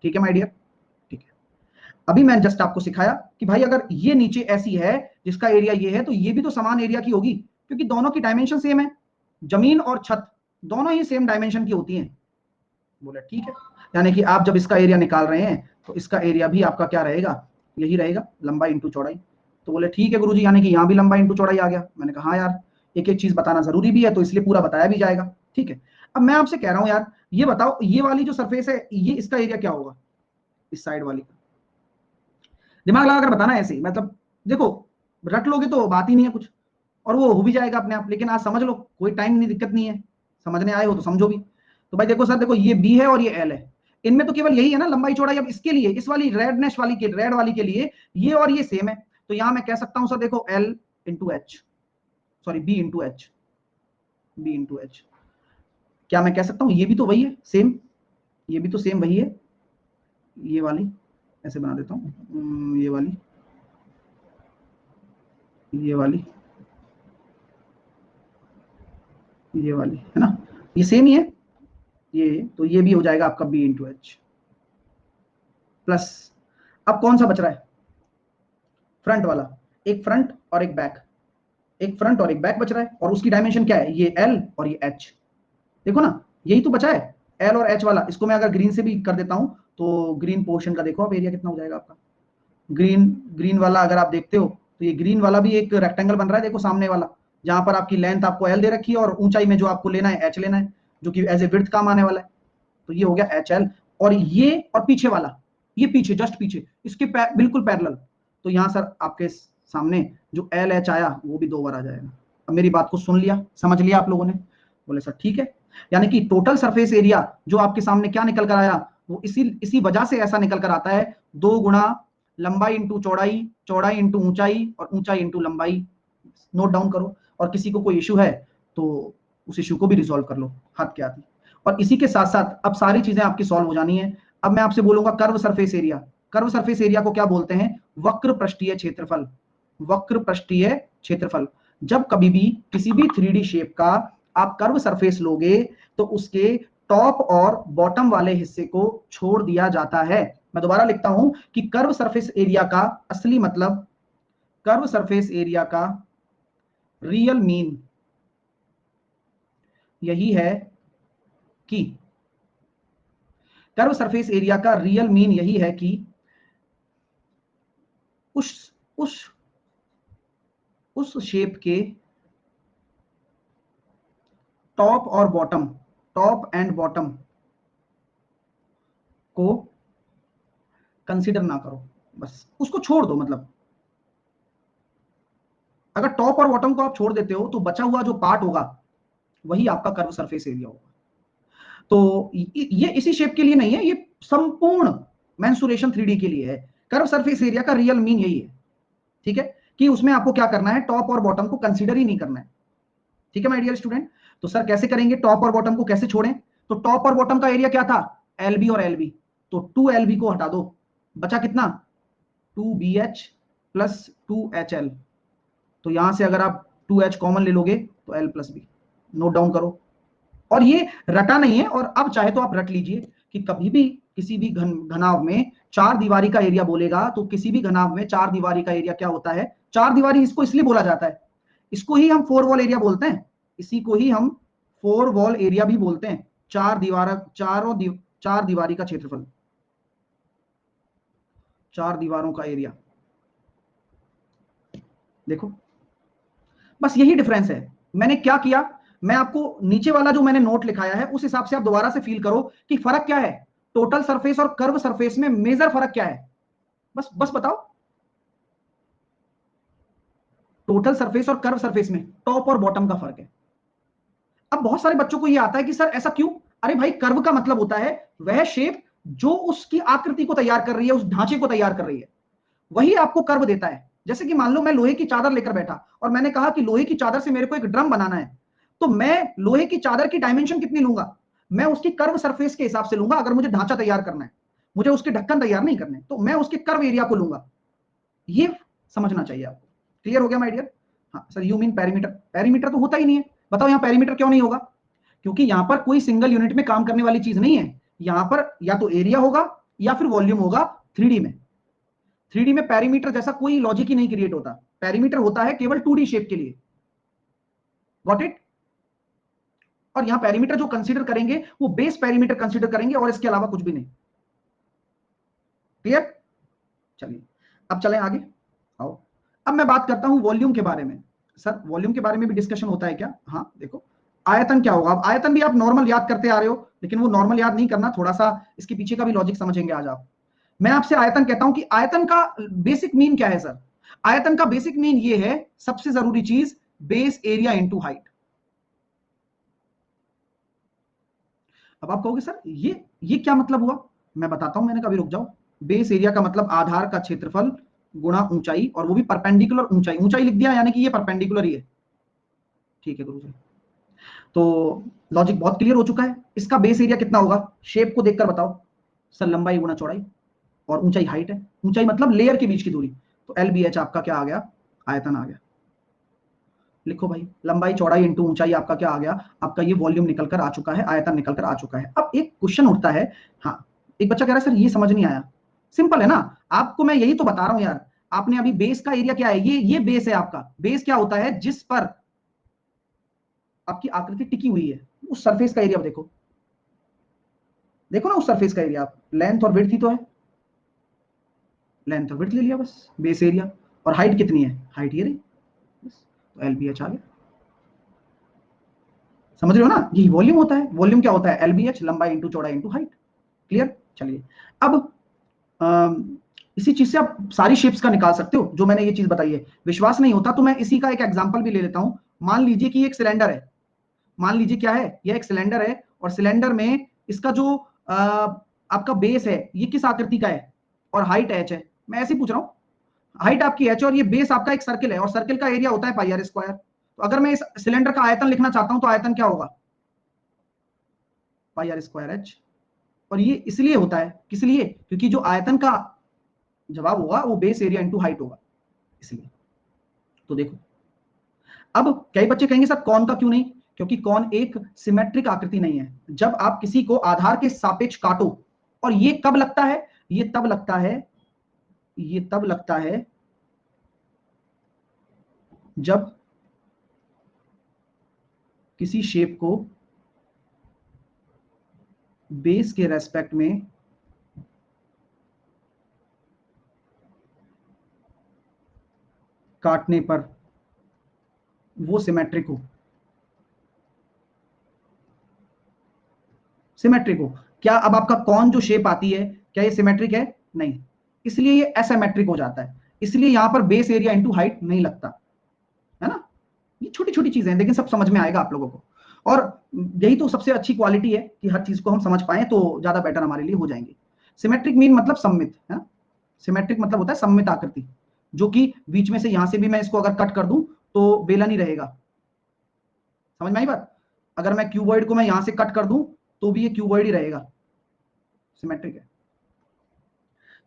ठीक है माय डियर? ठीक है। अभी मैंने जस्ट आपको सिखाया कि भाई अगर ये नीचे ऐसी है जिसका एरिया ये है, तो ये भी तो समान एरिया की होगी, क्योंकि दोनों की डायमेंशन सेम है। जमीन और छत दोनों ही सेम डायमेंशन की होती हैं। बोले ठीक है, यानी कि आप जब इसका एरिया निकाल रहे हैं तो इसका एरिया भी आपका क्या रहेगा? यही रहेगा, लंबाई इंटू चौड़ाई। तो बोले ठीक है गुरुजी, यानी कि यहाँ भी लंबाई इंटू चौड़ाई आ गया। मैंने कहा हाँ यार, एक एक चीज बताना जरूरी भी है, तो इसलिए पूरा बताया भी जाएगा। ठीक है। अब मैं आपसे कह रहा हूँ यार, ये बताओ ये वाली जो सरफेस है, ये इसका एरिया क्या होगा? इस साइड वाली का दिमाग लगा कर बताना ऐसे ही, मतलब देखो, रट लोगे तो बात ही नहीं है कुछ, और वो हो भी जाएगा अपने आप। लेकिन आज समझ लो, कोई टाइम नहीं, दिक्कत नहीं है, समझने आए हो तो समझो भी। तो भाई देखो सर, देखो ये बी है और ये एल है, इनमें तो केवल यही है ना लंबाई चौड़ाई। अब इसके लिए, इस वाली रेडनेस वाली के, रेड वाली के लिए ये और ये सेम है, तो यहां मैं कह सकता हूं सर देखो L into H, sorry B into H, B into H. क्या मैं कह सकता हूं ये भी तो वही है सेम, ये भी तो सेम वही है। ये वाली ऐसे बना देता हूं, ये वाली ये वाली है ना, ये सेम ही है। ये तो ये भी हो जाएगा आपका बी इंटू एच प्लस। अब कौन सा बच रहा है? फ्रंट वाला। एक फ्रंट और एक बैक, एक फ्रंट और एक बैक बच रहा है, और उसकी डायमेंशन क्या है? ये एल और ये एच। देखो ना, यही तो बचा है, एल और एच वाला। इसको मैं अगर ग्रीन से भी कर देता हूं तो ग्रीन पोर्शन का देखो अब एरिया कितना हो जाएगा आपका। ग्रीन ग्रीन वाला अगर आप देखते हो तो ये ग्रीन वाला भी एक रेक्टेंगल बन रहा है, देखो सामने वाला, जहां पर आपकी लेंथ आपको एल दे रखी है और ऊंचाई में जो आपको लेना है एच लेना है, जो कि एज ए विड्थ काम आने वाला है। तो ये हो गया एच एल, और ये और पीछे वाला, ये पीछे जस्ट पीछे इसके बिल्कुल पैरेलल, तो यहां सर आपके सामने जो एल एच आया वो भी 2 बार आ जाएगा। अब मेरी बात को सुन लिया, समझ लिया आप लोगों ने? बोले सर ठीक है। यानी कि टोटल सरफेस एरिया जो आपके सामने क्या निकल कर आया, वो इसी इसी वजह से ऐसा निकल कर आता है, 2 गुणा लंबाई इंटू चौड़ाई, चौड़ाई इंटू ऊंचाई, और ऊंचाई इंटू लंबाई। नोट डाउन करो, और किसी को कोई इशू है तो उस इशू को भी रिजॉल्व कर लो हाथ के आती। और इसी के साथ साथ अब सारी चीजें आपकी सॉल्व हो जानी है। अब मैं आपसे बोलूंगा curve surface area. Curve surface area को क्या बोलते हैं? वक्र पृष्ठीय क्षेत्रफल। वक्र पृष्ठीय क्षेत्रफल। जब कभी भी किसी भी 3D शेप का आप कर्व सरफेस लोगे तो उसके टॉप और बॉटम वाले हिस्से को छोड़ दिया जाता है। मैं दोबारा लिखता हूं कि कर्व सरफेस एरिया का असली मतलब, कर्व सरफेस एरिया का रियल मीन यही है कि, कर्व सरफेस एरिया का रियल मीन यही है कि उस उस उस शेप के टॉप और बॉटम, टॉप एंड बॉटम को कंसीडर ना करो, बस उसको छोड़ दो। मतलब अगर टॉप और बॉटम को आप छोड़ देते हो तो बचा हुआ जो पार्ट होगा वही आपका कर्व सरफेस एरिया होगा। तो ये इसी शेप के लिए नहीं है, ये संपूर्ण मेंसुरेशन 3D के लिए है। कर्व सरफेस एरिया का रियल मीन यही है, ठीक है, कि उसमें आपको क्या करना है, टॉप और बॉटम को कंसीडर ही नहीं करना है। ठीक है माय डियर स्टूडेंट? तो सर कैसे करेंगे, टॉप और बॉटम को कैसे छोड़ें? तो टॉप और बॉटम का एरिया क्या था? एल बी और एल बी, तो 2 LB को हटा दो, बचा कितना? 2BH plus 2HL। तो यहां से अगर आप 2H कॉमन ले लोगे तो L plus B. Note down करो। और ये रटा नहीं है, और अब चाहे तो आप रट लीजिए कि कभी भी किसी भी घनाव में 4 दीवारी का एरिया बोलेगा तो किसी भी घनाव में 4 दीवारी का एरिया क्या होता है? 4 दीवारी इसको इसलिए बोला जाता है, इसको ही हम 4 वॉल एरिया बोलते हैं, इसी को ही हम 4 वॉल एरिया भी बोलते हैं। 4 दीवारी का क्षेत्रफल, 4 दीवारों का एरिया। देखो बस यही डिफरेंस है। मैंने क्या किया, मैं आपको नीचे वाला जो मैंने नोट लिखाया है उस हिसाब से आप दोबारा से फील करो कि फर्क क्या है, टोटल सरफेस और कर्व सरफेस में मेजर फर्क क्या है। बस बस बताओ, टोटल सरफेस और कर्व सरफेस में टॉप और बॉटम का फर्क है। अब बहुत सारे बच्चों को यह आता है कि सर ऐसा क्यों? अरे भाई, कर्व का मतलब होता है वह शेप जो उसकी आकृति को तैयार कर रही है, उस ढांचे को तैयार कर रही है, वही आपको कर्व देता है। जैसे कि मान लो मैं लोहे की चादर लेकर बैठा और मैंने कहा कि लोहे की चादर से मेरे को एक ड्रम बनाना है, तो मैं लोहे की चादर की डायमेंशन कितनी लूंगा? मैं उसकी कर्व सरफेस के हिसाब से लूंगा। अगर मुझे ढांचा तैयार करना है, मुझे उसके ढक्कन तैयार नहीं करने, तो मैं उसके कर्व एरिया को लूंगा। ये समझना चाहिए आपको। क्लियर हो गया माय डियर? हाँ sir, you mean perimeter? Perimeter तो होता ही नहीं है। बताओ यहां पेरीमीटर क्यों नहीं होगा? क्योंकि यहां पर कोई सिंगल यूनिट में काम करने वाली चीज नहीं है। यहां पर या तो एरिया होगा या फिर वॉल्यूम होगा। 3D में, 3D में पेरीमीटर जैसा कोई लॉजिक ही नहीं क्रिएट होता। पेरीमीटर होता है केवल 2D शेप के लिए। Got it? और यहां पेरीमीटर जो कंसीडर करेंगे वो बेस पेरीमीटर कंसीडर करेंगे और इसके अलावा कुछ भी नहीं। क्लियर? चलिए अब चलें आगे। आओ, अब मैं बात करता हूं वॉल्यूम के बारे में। सर वॉल्यूम के बारे में भी डिस्कशन होता है क्या? हाँ देखो, आयतन क्या होगा? अब आयतन भी आप नॉर्मल याद करते आ रहे हो, लेकिन वो नॉर्मल याद नहीं करना, थोड़ा सा इसके पीछे का भी लॉजिक समझेंगे आज आप। मैं आपसे आयतन कहता हूं कि आयतन का बेसिक मीन क्या है सर? आयतन का बेसिक मीन ये है, सबसे जरूरी चीज, बेस एरिया इंटू हाइट। अब आप कहोगे सर ये क्या मतलब हुआ? मैं बताता हूं, मैंने कभी, रुक जाओ। बेस एरिया का मतलब आधार का क्षेत्रफल गुणा ऊंचाई, और वो भी परपेंडिकुलर ऊंचाई। ऊंचाई लिख दिया यानी कि ये परपेंडिकुलर ही है। ठीक है गुरुजी, तो लॉजिक बहुत क्लियर हो चुका है। इसका बेस एरिया कितना होगा? शेप को देखकर बताओ। सर लंबाई गुणा चौड़ाई, और ऊंचाई हाइट है। ऊंचाई मतलब लेयर के बीच की दूरी, तो LBH आपका क्या आ गया? आयतन आ गया। लिखो भाई, लंबाई चौड़ाई इंटू ऊंचाई आपका क्या आ गया? आपका ये वॉल्यूम निकल कर आ चुका है, आयतन निकल कर आ चुका है। अब एक क्वेश्चन उठता है, हाँ, एक बच्चा कह रहा है सर ये समझ नहीं आया। सिंपल है ना, आपको मैं यही तो बता रहा हूं यार। आपने अभी बेस का एरिया क्या है, ये बेस है आपका। बेस क्या होता है? जिस पर आपकी आकृति टिकी हुई है, उस सरफेस का एरिया देखो। देखो ना उस सरफेस का एरिया, आप लेंथ और विड्थ ही तो है। लेंथ और विड्थ ले लिया बस, बेस एरिया, और हाइट कितनी है, हाइट ये रही बस, तो LBH आ गया। समझ रहे हो ना, यही वॉल्यूम होता है। वॉल्यूम क्या होता है, LBH, लंबाई इंटू चौड़ाई इंटू हाइट। क्लियर। चलिए अब इसी चीज से आप सारी शेप्स का निकाल सकते हो जो मैंने ये चीज बताई है। विश्वास नहीं होता तो मैं इसी का एक एग्जांपल भी ले लेता हूं। मान लीजिए कि एक सिलेंडर है, मान लीजिए क्या है, ये एक सिलेंडर है, और सिलेंडर में इसका जो आपका बेस है ये किस आकृति का है, और हाइट h है। मैं ऐसे ही पूछ रहा हूं, हाइट आपकी h और ये बेस आपका एक सर्किल है, और सर्किल का एरिया होता है पाई आर स्क्वायर। तो अगर मैं इस सिलेंडर का आयतन लिखना चाहता हूं तो आयतन क्या होगा, पाई आर स्क्वायर h। और ये इसलिए होता है, किस लिए, क्योंकि जो आयतन का जवाब होगा वो बेस एरिया इंटू हाइट होगा, इसलिए। तो देखो, अब कई बच्चे कहेंगे सर कौन का क्यों नहीं, क्योंकि कौन एक सिमेट्रिक आकृति नहीं है। जब आप किसी को आधार के सापेक्ष काटो, और ये कब लगता है, ये तब लगता है, ये तब लगता है जब किसी शेप को बेस के रेस्पेक्ट में काटने पर वो सिमेट्रिक हो, सिमेट्रिक हो। क्या अब आपका कौन जो शेप आती है, क्या ये सिमेट्रिक है, नहीं, इसलिए ये एसिमेट्रिक हो जाता है। इसलिए यहां पर बेस एरिया इंटू हाइट नहीं लगता है ना। ये छोटी छोटी चीजें हैं, लेकिन सब समझ में आएगा आप लोगों को। और यही तो सबसे अच्छी क्वालिटी है कि हर चीज को हम समझ पाए तो ज्यादा बेटर हमारे लिए हो जाएंगे। सिमेट्रिक मीन मतलब सममित है ना, सिमेट्रिक मतलब होता है सममित आकृति, जो कि बीच में से यहां से भी मैं इसको अगर कट कर दूं तो बेलन ही रहेगा। समझ में आई बात, अगर मैं क्यूबॉइड को मैं यहां से कट कर दूं तो भी ये क्यूबॉइड ही रहेगा, सिमेट्रिक है।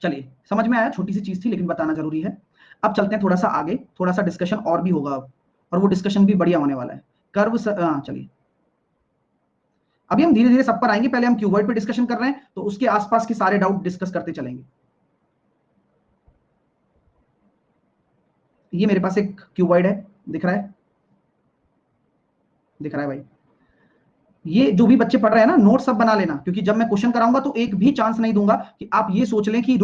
चलिए समझ में आया, छोटी सी चीज थी लेकिन बताना जरूरी है। अब चलते हैं थोड़ा सा आगे, थोड़ा सा डिस्कशन और भी होगा अब, और वो डिस्कशन भी बढ़िया होने वाला है। कर्व चलिए अभी हम धीरे धीरे सब पर आएंगे, पहले हम क्यूबॉइड पे डिस्कशन कर रहे हैं तो उसके आसपास के सारे डाउट डिस्कस करते चलेंगे। ये मेरे पास एक क्यूबॉइड है, दिख रहा है, दिख रहा है भाई। ये जो भी बच्चे पढ़ रहे हैं ना, नोट सब बना लेना, क्योंकि जब मैं क्वेश्चन कराऊंगा तो एक भी चांस नहीं दूंगा कि आप ये सोच लें कि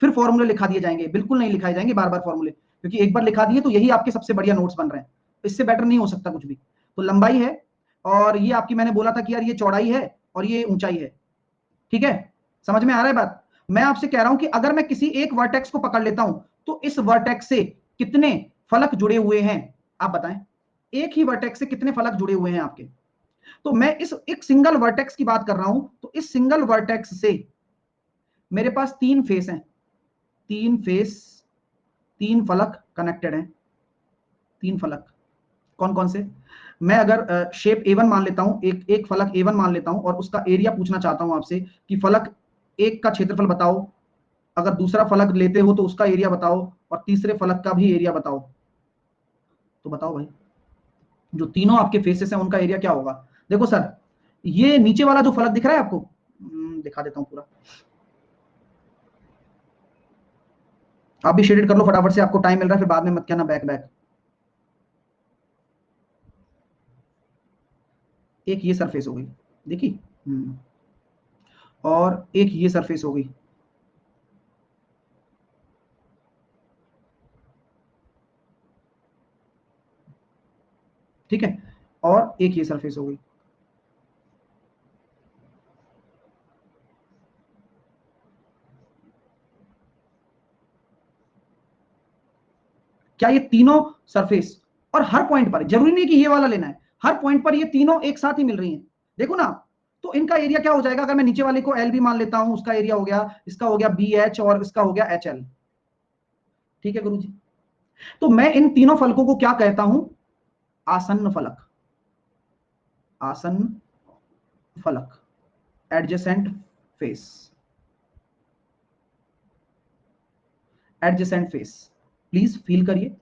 फिर फॉर्मूले लिखा दिए जाएंगे। बिल्कुल नहीं लिखाए जाएंगे बार बार फॉर्मूले, क्योंकि एक बार लिखा दिए तो यही आपके सबसे बढ़िया नोट्स बन रहे हैं। इससे बेटर नहीं हो सकता कुछ भी। तो लंबाई है, और ये आपकी मैंने बोला था कि यार ये चौड़ाई है और ये ऊंचाई है। ठीक है, समझ में आ रहा है बात। मैं आपसे कह रहा हूं कि अगर मैं किसी एक वर्टेक्स को पकड़ लेता हूं तो इस वर्टेक्स से कितने फलक जुड़े हुए हैं, आप बताएं। एक ही वर्टेक्स से कितने फलक जुड़े हुए हैं आपके। तो मैं इस एक सिंगल वर्टेक्स की बात कर रहा हूं, तो इस सिंगल वर्टेक्स से मेरे पास 3 फेस हैं, 3 फेस, 3 फलक कनेक्टेड हैं, 3 फलक। कौन कौन से, मैं अगर शेप A1 मान लेता हूं, एक एक फलक A1 मान लेता हूं, और उसका एरिया पूछना चाहता हूं आपसे कि फलक एक का क्षेत्रफल बताओ, अगर दूसरा फलक लेते हो तो उसका एरिया बताओ, और तीसरे फलक का भी एरिया बताओ। तो बताओ भाई, जो तीनों आपके फेसेस हैं उनका एरिया क्या होगा। देखो सर, ये नीचे वाला जो फलक दिख रहा है आपको, दिखा देता हूं पूरा, आप भी शेडेड कर लो फटाफट से, आपको टाइम मिल रहा है, फिर बाद में मत कहना बैक बैक। एक ये सरफेस हो गई, देखी, और एक ये सरफेस हो गई, ठीक है, और एक ये सरफेस हो गई। क्या ये तीनों सरफेस, और हर पॉइंट पर, जरूरी नहीं कि ये वाला लेना है, हर पॉइंट पर ये तीनों एक साथ ही मिल रही हैं, देखो ना। तो इनका एरिया क्या हो जाएगा, अगर मैं नीचे वाले को एल बी मान लेता हूं, उसका एरिया हो गया, इसका हो गया बी एच, और इसका हो गया एच एल। ठीक है गुरुजी, तो मैं इन तीनों फलकों को क्या कहता हूं, आसन्न फलक, आसन्न फलक, adjacent face, adjacent face. Please feel करिए।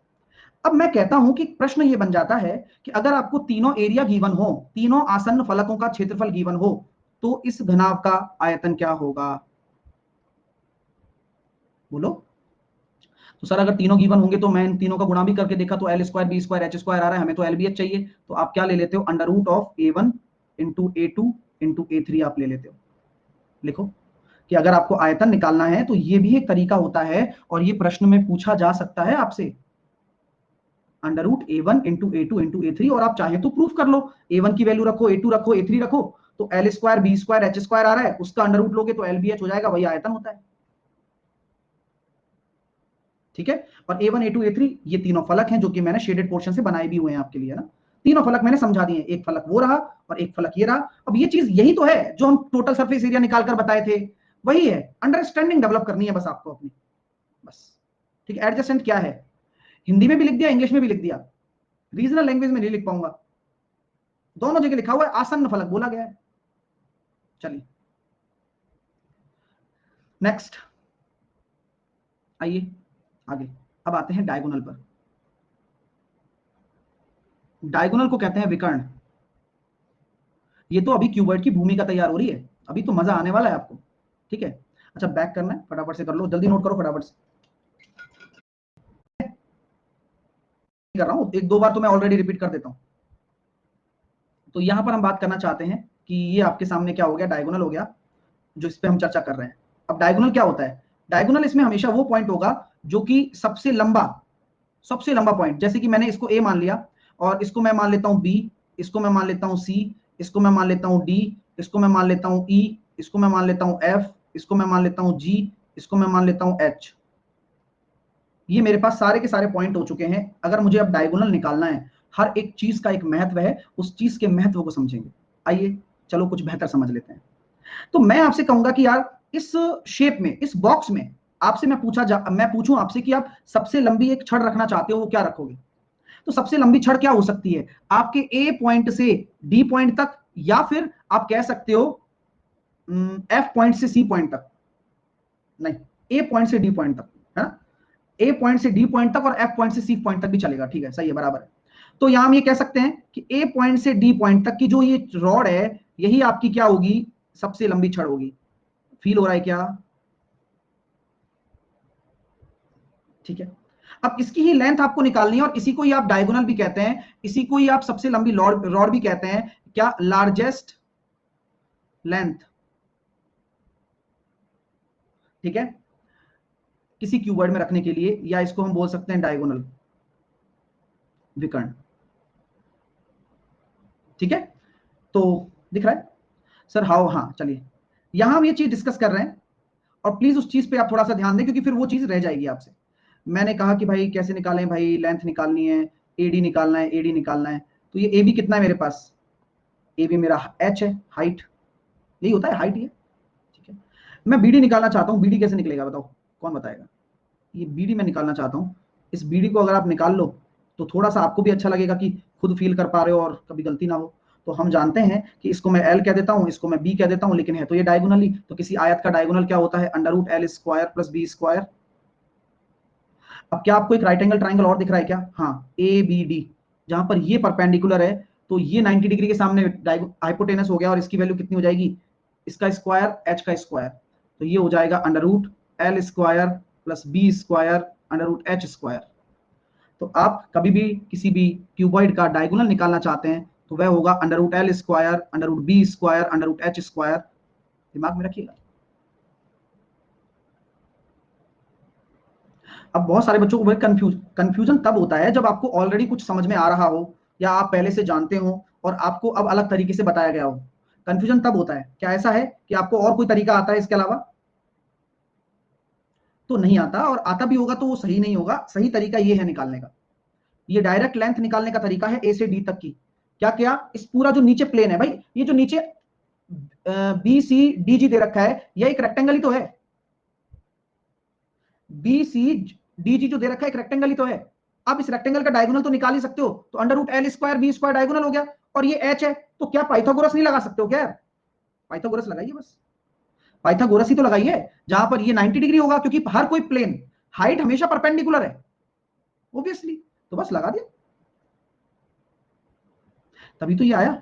अब मैं कहता हूं कि प्रश्न ये बन जाता है कि अगर आपको तीनों एरिया गिवन हो, तीनों आसन्न फलकों का क्षेत्रफल गिवन हो, तो इस घनाभ का आयतन क्या होगा, बोलो। तो सर अगर तीनों गिवन होंगे तो मैं इन तीनों का गुणा भी करके देखा तो L square B square H square आ रहा है, हमें तो एल बी एच चाहिए, तो आप क्या ले लेते हो, under root of A1 into A2 into A3 आप ले लेते हो। लिखो, कि अगर आपको आयतन निकालना है तो ये भी एक तरीका होता है और ये प्रश्न में पूछा जा सकता है आपसे, under root A1 into A2 into A3, और आप चाहे तो प्रूफ कर लो, A1 की वैल्यू रखो, A2 रखो, A3 रखो, तो L square B square H square आ रहा है, उसका अंडर रूट लोगे तो LBH हो जाएगा, वही आयतन होता है। ठीक है, और A1 A2 A3 ये तीनों फलक हैं जो कि मैंने शेडेड पोर्शन से बनाए भी हुए हैं आपके लिए ना, तीनों फलक मैंने समझा दिए, एक फलक वो रहा और एक फलक ये रहा। अब ये चीज यही तो है जो हम टोटल सरफेस एरिया निकाल कर बताए थे, वही है, अंडरस्टैंडिंग डेवलप करनी है बस आपको अपनी, बस। ठीक है, एडजस्टेंट क्या है, हिंदी में भी लिख दिया, इंग्लिश में भी लिख दिया, रीजनल लैंग्वेज में नहीं लिख पाऊंगा, दोनों जगह लिखा हुआ है, आसन्न फलक बोला गया है। चलिए नेक्स्ट, आइए आगे, अब आते हैं डायगोनल पर। डायगोनल को कहते हैं विकर्ण। ये तो अभी क्यूबॉइड की भूमिका तैयार हो रही है, अभी तो मजा आने वाला है आपको। ठीक है, अच्छा बैक करना है, फटाफट से कर लो, जल्दी नोट करो फटाफट से। कर रहा हूं, एक दो बार तो मैं ऑलरेडी रिपीट कर देता हूं। तो यहां पर हम बात करना चाहते हैं कि ये आपके सामने क्या हो गया, डायगोनल हो गया, जो इस पे हम चर्चा कर रहे हैं। अब डायगोनल क्या होता है, डायगोनल इसमें हमेशा वो पॉइंट होगा जो कि सबसे लंबा पॉइंट, जैसे कि मैंने इसको ए मान लिया और इसको मैं मान लेता हूं बी, इसको मैं मान लेता हूं सी, इसको मैं मान लेता हूं डी, इसको मैं मान लेता हूं ई, इसको मैं मान लेता हूं एफ, इसको मैं मान लेता हूं जी, इसको मैं मान लेता हूं एच। ये मेरे पास सारे के सारे पॉइंट हो चुके हैं। अगर मुझे अब डायगोनल निकालना है, हर एक चीज का एक महत्व है, उस चीज के महत्व को समझेंगे। आइए चलो कुछ बेहतर समझ लेते हैं। तो मैं आपसे कहूंगा कि यार इस शेप में, इस बॉक्स में आपसे मैं पूछूं आपसे कि आप सबसे लंबी एक छड़ रखना चाहते हो, वो क्या रखोगे? तो सबसे लंबी छड़ क्या हो सकती है, आपके ए पॉइंट से डी पॉइंट तक, या फिर आप कह सकते हो एफ पॉइंट से सी पॉइंट तक, नहीं, ए पॉइंट से डी पॉइंट तक, है ना, ए पॉइंट से डी पॉइंट तक और एफ पॉइंट से सी पॉइंट तक भी चलेगा, ठीक है, सही है, बराबर है। तो यहां हम ये कह सकते हैं कि ए पॉइंट से डी पॉइंट तक की जो ये रॉड है, यही आपकी क्या होगी, सबसे लंबी छड़ होगी। फील हो रहा है क्या? ठीक है, अब इसकी ही लेंथ आपको निकालनी है, और इसी को ही आप डायगोनल भी कहते हैं, इसी को ही आप सबसे लंबी रॉड भी कहते हैं, क्या, लार्जेस्ट लेंथ। ठीक है, किसी क्यूबॉइड में रखने के लिए, या इसको हम बोल सकते हैं डायगोनल, विकर्ण। ठीक है, तो दिख रहा है सर, हाउ, हाँ चलिए, यहां हम ये चीज डिस्कस कर रहे हैं, और प्लीज उस चीज पे आप थोड़ा सा ध्यान दें, क्योंकि फिर वो चीज रह जाएगी आपसे। मैंने कहा कि भाई कैसे निकालें, भाई लेंथ निकालनी है, एडी निकालना है, एडी निकालना है, तो ये ए बी कितना है मेरे पास, ए बी मेरा एच है, हाइट, यही होता है, हाइट ये। ठीक है, मैं बीडी निकालना चाहता हूँ, बीडी कैसे निकलेगा बताओ, कौन बताएगा? ये बीडी मैं निकालना चाहता हूँ, इस बीडी को अगर आप निकाल लो तो थोड़ा सा आपको भी अच्छा लगेगा कि खुद फील कर पा रहे हो और कभी गलती ना हो। तो हम जानते हैं कि इसको मैं एल कह देता हूँ, इसको मैं बी कह देता हूँ, लेकिन है तो ये डायगोनल ही, तो किसी आयत का डायगोनल क्या होता है, under root L square plus B square. अब क्या आपको एक राइट एंगल ट्राइंगल और दिख रहा है क्या? हाँ, ए बी डी, जहां पर ये परपेंडिकुलर है, तो ये 90 डिग्री के सामने हाइपोटेनस हो गया, और इसकी वैल्यू कितनी हो जाएगी, इसका स्क्वायर एच का स्क्वायर, तो ये हो जाएगा under root L square plus B square under root H square. तो आप कभी भी किसी भी क्यूबॉइड का डायगोनल निकालना चाहते हैं तो वह होगा under root L square under root B square under root H square, दिमाग में रखिएगा। अब बहुत सारे बच्चों को कंफ्यूजन तब होता है जब आपको ऑलरेडी कुछ समझ में आ रहा हो, या आप पहले से जानते हो और आपको अब अलग तरीके से बताया गया हो। कंफ्यूजन तब होता है, क्या ऐसा है कि आपको और कोई तरीका आता है इसके अलावा? तो नहीं आता, और आता भी होगा तो वो सही नहीं होगा। सही तरीका ये है निकालने का, ये डायरेक्ट लेंथ निकालने का तरीका है ए से डी तक की। क्या क्या, इस पूरा जो नीचे प्लेन है भाई, ये जो नीचे बी सी डी जी दे रखा है, ये एक रेक्टेंगल ही तो है। बी सी डी जी जो दे रखा है एक रेक्टेंगल ही तो है। अब इस रेक्टेंगल का डायगोनल तो निकाल ही सकते हो, तो under root L square B square diagonal हो गया, और ये एच है, तो क्या पाइथागोरस नहीं लगा सकते हो क्या? पाइथागोरस लगाइए बस, पाइथागोरस ही तो लगाइए, जहां पर ये 90 डिग्री होगा, क्योंकि हर कोई प्लेन हाइट हमेशा परपेंडिकुलर है ऑब्वियसली, तो बस लगा दिया, तभी तो ये आया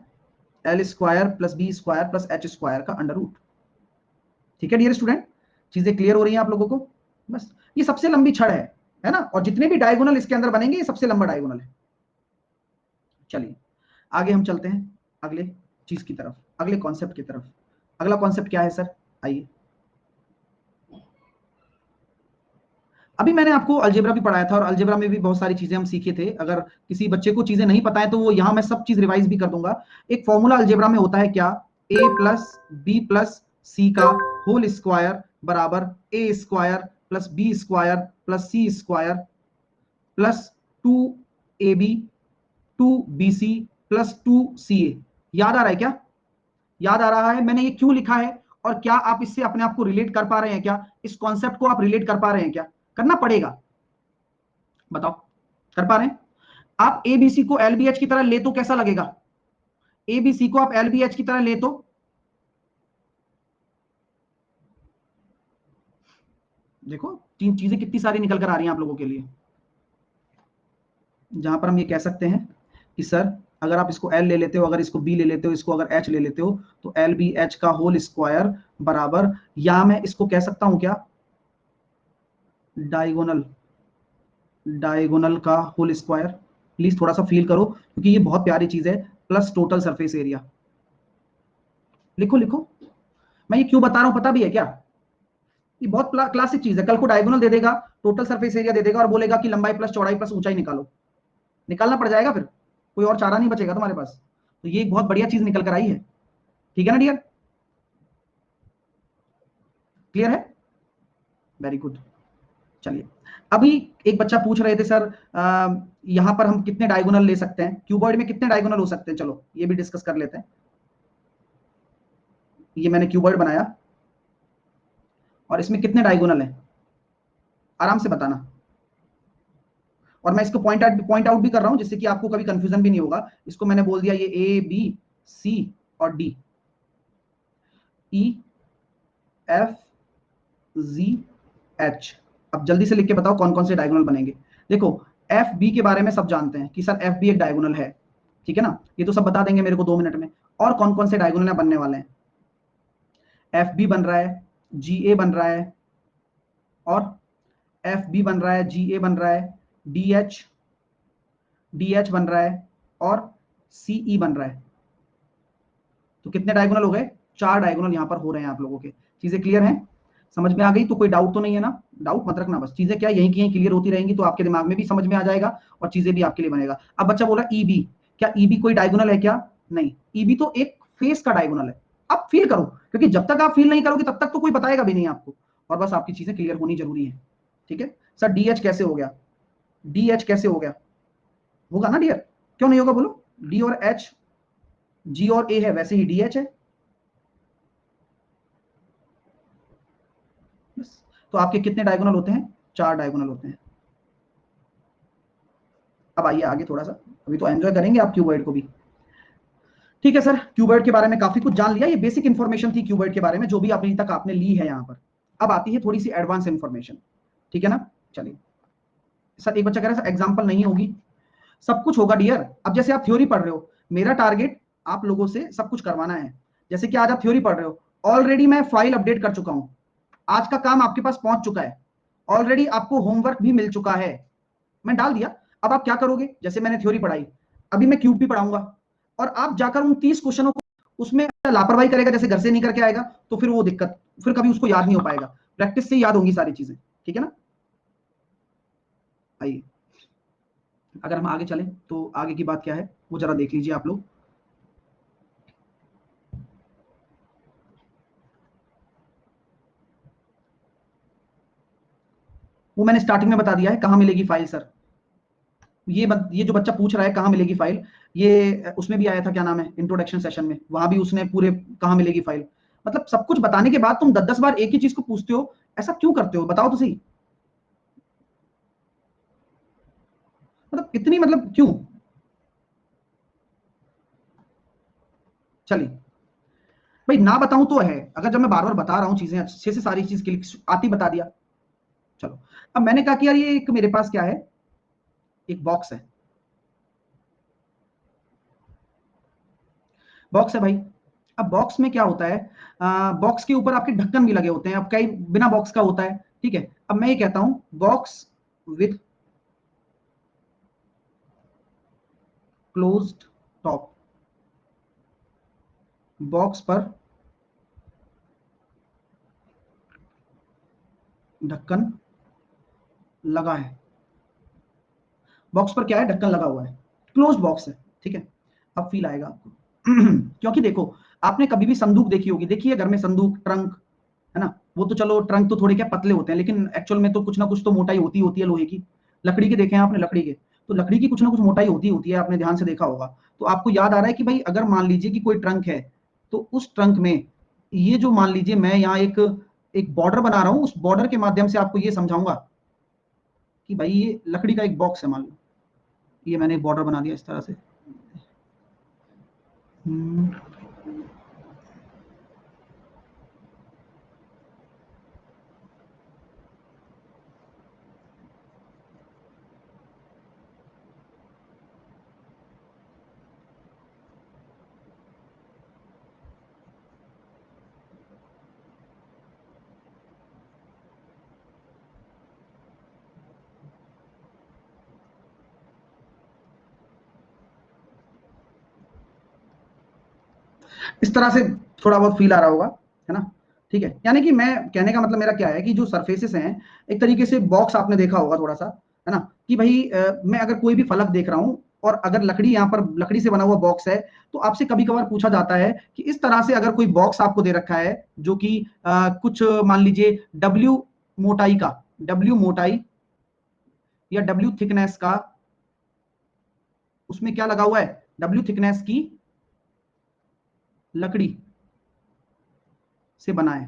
L square plus B square plus H square का अंडर रूट। ठीक है डियर स्टूडेंट, चीजें क्लियर हो रही हैं आप लोगों को? बस, ये सबसे लंबी छड़ है ना, और जितने भी डायगोनल इसके अंदर बनेंगे, ये सबसे लंबा डायगोनल है। चलिए आगे हम चलते हैं अगले चीज की तरफ, अगले कॉन्सेप्ट की तरफ। अगला कॉन्सेप्ट क्या है सर, आइए, अभी मैंने आपको अलजेब्रा भी पढ़ाया था और अलजेब्रा में भी बहुत सारी चीजें हम सीखे थे। अगर किसी बच्चे को चीजें नहीं पता है तो वो यहाँ मैं सब चीज रिवाइज भी कर दूंगा। एक फॉर्मूला अलजेब्रा में होता है क्या, a plus B plus C का होल स्क्वायर बराबर A square plus B square plus C square plus 2ab 2bc plus 2ca। याद आ रहा है क्या? याद आ रहा है मैंने ये क्यों लिखा है? और क्या आप इससे अपने आप को रिलेट कर पा रहे हैं क्या? इस कॉन्सेप्ट को आप रिलेट कर पा रहे हैं क्या? करना पड़ेगा, बताओ। कर पा रहे हैं? आप एबीसी को एलबीएच की तरह ले तो कैसा लगेगा? एबीसी को आप एलबीएच की तरह ले तो देखो तीन चीजें कितनी सारी निकल कर आ रही हैं आप लोगों के लिए, जहां पर हम ये कह सकते हैं कि सर अगर आप इसको एल ले लेते हो, अगर इसको बी ले लेते हो, इसको अगर एच ले लेते हो, तो एल बी एच का होल स्क्वायर बराबर, या मैं इसको कह सकता हूं क्या, डायगोनल, डायगोनल का होल स्क्वायर। प्लीज थोड़ा सा फील करो क्योंकि ये बहुत प्यारी चीज है। Plus total surface area. लिखो लिखो। मैं ये क्यों बता रहा हूं पता भी है क्या? ये बहुत क्लासिक चीज है। कल को डायगोनल दे देगा, टोटल सरफेस एरिया दे देगा और बोलेगा कि लंबाई प्लस चौड़ाई प्लस ऊंचाई निकालो। निकालना पड़ जाएगा, फिर कोई और चारा नहीं बचेगा तुम्हारे पास। तो ये एक बहुत बढ़िया चीज निकल कर आई है। ठीक है ना डियर? क्लियर है? Very good. चलिए, अभी एक बच्चा पूछ रहे थे सर यहां पर हम कितने डायगोनल ले सकते हैं, क्यूबॉइड में कितने डायगोनल हो सकते हैं? चलो ये भी डिस्कस कर लेते हैं। ये मैंने क्यूबॉइड बनाया और इसमें कितने डायगोनल हैं, आराम से बताना। और मैं इसको पॉइंट आउट भी कर रहा हूं जिससे कि आपको कभी कंफ्यूजन भी नहीं होगा। इसको मैंने बोल दिया ये ए बी सी और D, E F G H. अब जल्दी से लिख के बताओ कौन कौन से डायगोनल बनेंगे। देखो, एफ बी के बारे में सब जानते हैं कि सर एफ बी एक डायगोनल है, ठीक है ना? ये तो सब बता देंगे मेरे को 2 मिनट में। और कौन कौन से डायगोनल बनने वाले हैं? एफ बी बन रहा है, जी ए बन रहा है, और एफ बी बन रहा है, जी ए बन रहा है, डी एच बन रहा है, और सी ई बन रहा है। तो कितने डायगोनल हो गए? 4 डायगोनल यहाँ पर हो रहे हैं आप लोगों के। चीजें क्लियर हैं? समझ में आ गई? तो कोई डाउट तो नहीं है ना? डाउट मत रखना, बस चीजें क्या यहीं की यहीं क्लियर होती रहेंगी तो आपके दिमाग में भी समझ में आ जाएगा और चीजें भी आपके लिए बनेगा। अब बच्चा बोला ईबी, क्या ईबी कोई डायगोनल है क्या? नहीं, ईबी तो एक फेस का डायगोनल है। अब फील करो, क्योंकि जब तक आप फील नहीं करोगे तब तक तो कोई बताएगा भी नहीं आपको। और बस आपकी चीजें क्लियर होनी जरूरी है। ठीक है सर, डी एच कैसे हो गया? डी एच कैसे हो गया? होगा ना डियर? क्यों नहीं होगा बोलो? डी और एच, जी और ए है वैसे ही डी एच है। बस। तो आपके कितने डायगोनल होते हैं? 4 डायगोनल होते हैं। अब आइए आगे थोड़ा सा, अभी तो एंजॉय करेंगे आप क्यूबॉइड को भी। ठीक है सर, क्यूबॉइड के बारे में काफी कुछ जान लिया। ये बेसिक इंफॉर्मेशन थी क्यूबॉइड के बारे में जो भी अभी तक आपने ली है यहाँ पर। अब आती है थोड़ी सी एडवांस इंफॉर्मेशन। ठीक है ना? चलिए सर, एक बच्चा कह रहा है सर एग्जाम्पल नहीं होगी। सब कुछ होगा डियर। अब जैसे आप थ्योरी पढ़ रहे हो, मेरा टारगेट आप लोगों से सब कुछ करवाना है। जैसे कि आज आप थ्योरी पढ़ रहे हो, ऑलरेडी मैं फाइल अपडेट कर चुका हूं। आज का काम आपके पास पहुंच चुका है। ऑलरेडी आपको होमवर्क भी मिल चुका है, मैं डाल दिया। अब आप क्या करोगे? जैसे मैंने थ्योरी पढ़ाई, अभी मैं क्यूब भी पढ़ाऊंगा, और आप जाकर उन 30 क्वेश्चनों को, उसमें लापरवाही करेगा, जैसे घर से नहीं करके आएगा, तो फिर वो दिक्कत, फिर कभी उसको याद नहीं हो पाएगा। प्रैक्टिस से याद होंगी सारी चीजें। ठीक है ना? आइए, अगर हम आगे चलें तो आगे की बात क्या है वो जरा देख लीजिए आप लोग। वो मैंने स्टार्टिंग में बता दिया है कहां मिलेगी फाइल सर। ये जो बच्चा पूछ रहा है कहां मिलेगी फाइल, ये उसमें भी आया था, क्या नाम है, इंट्रोडक्शन सेशन में, वहां भी उसने पूरे कहां मिलेगी फाइल। मतलब सब कुछ बताने के बाद तुम 10-10 बार एक ही चीज को पूछते हो, ऐसा क्यों करते हो बताओ तो सही। मतलब इतनी, मतलब क्यों? चलिए भाई, ना बताऊं तो है, अगर जब मैं बार बार बता रहा हूँ चीजें अच्छे से, सारी चीज क्लिक आती बता दिया। चलो, अब मैंने कहा कि यार ये एक मेरे पास क्या है, एक बॉक्स है। बॉक्स है भाई। अब बॉक्स में क्या होता है, बॉक्स के ऊपर आपके ढक्कन भी लगे होते हैं। अब कई बिना बॉक्स का होता है, ठीक है। अब मैं ये कहता हूं box with closed top, box पर ढक्कन लगा है, बॉक्स पर क्या है, ढक्कन लगा हुआ है, क्लोज बॉक्स है, ठीक है। अब फील आएगा आपको क्योंकि देखो, आपने कभी भी संदूक देखी होगी, देखिए घर में संदूक, ट्रंक, है ना, वो तो चलो ट्रंक तो थोड़े क्या पतले होते हैं, लेकिन एक्चुअल में तो कुछ ना कुछ तो मोटाई होती है लोहे की। लकड़ी के देखे हैं आपने, लकड़ी के, तो लकड़ी की कुछ ना कुछ मोटाई होती है, आपने ध्यान से देखा होगा। तो आपको याद आ रहा है कि भाई अगर मान लीजिए कि कोई ट्रंक है, तो उस ट्रंक में ये जो, मान लीजिए मैं यहाँ एक एक बॉर्डर बना रहा हूं, उस बॉर्डर के माध्यम से आपको ये समझाऊंगा कि भाई ये लकड़ी का एक बॉक्स है, मान लो ये मैंने एक बॉर्डर बना दिया इस तरह से। इस तरह से थोड़ा बहुत फील आ रहा होगा, है ना, ठीक है। यानी कि मैं कहने का मतलब मेरा क्या है कि जो सरफेसेस हैं, एक तरीके से बॉक्स आपने देखा होगा थोड़ा सा, है ना, कि भाई मैं अगर कोई भी फलक देख रहा हूं और अगर लकड़ी, यहाँ पर लकड़ी से बना हुआ बॉक्स है, तो आपसे कभी कभार पूछा जाता है कि इस तरह से अगर कोई बॉक्स आपको दे रखा है जो कि कुछ मान लीजिए डब्ल्यू मोटाई का, डब्ल्यू मोटाई या डब्ल्यू थिकनेस का, उसमें क्या लगा हुआ है, डब्ल्यू थिकनेस की लकड़ी से बना है,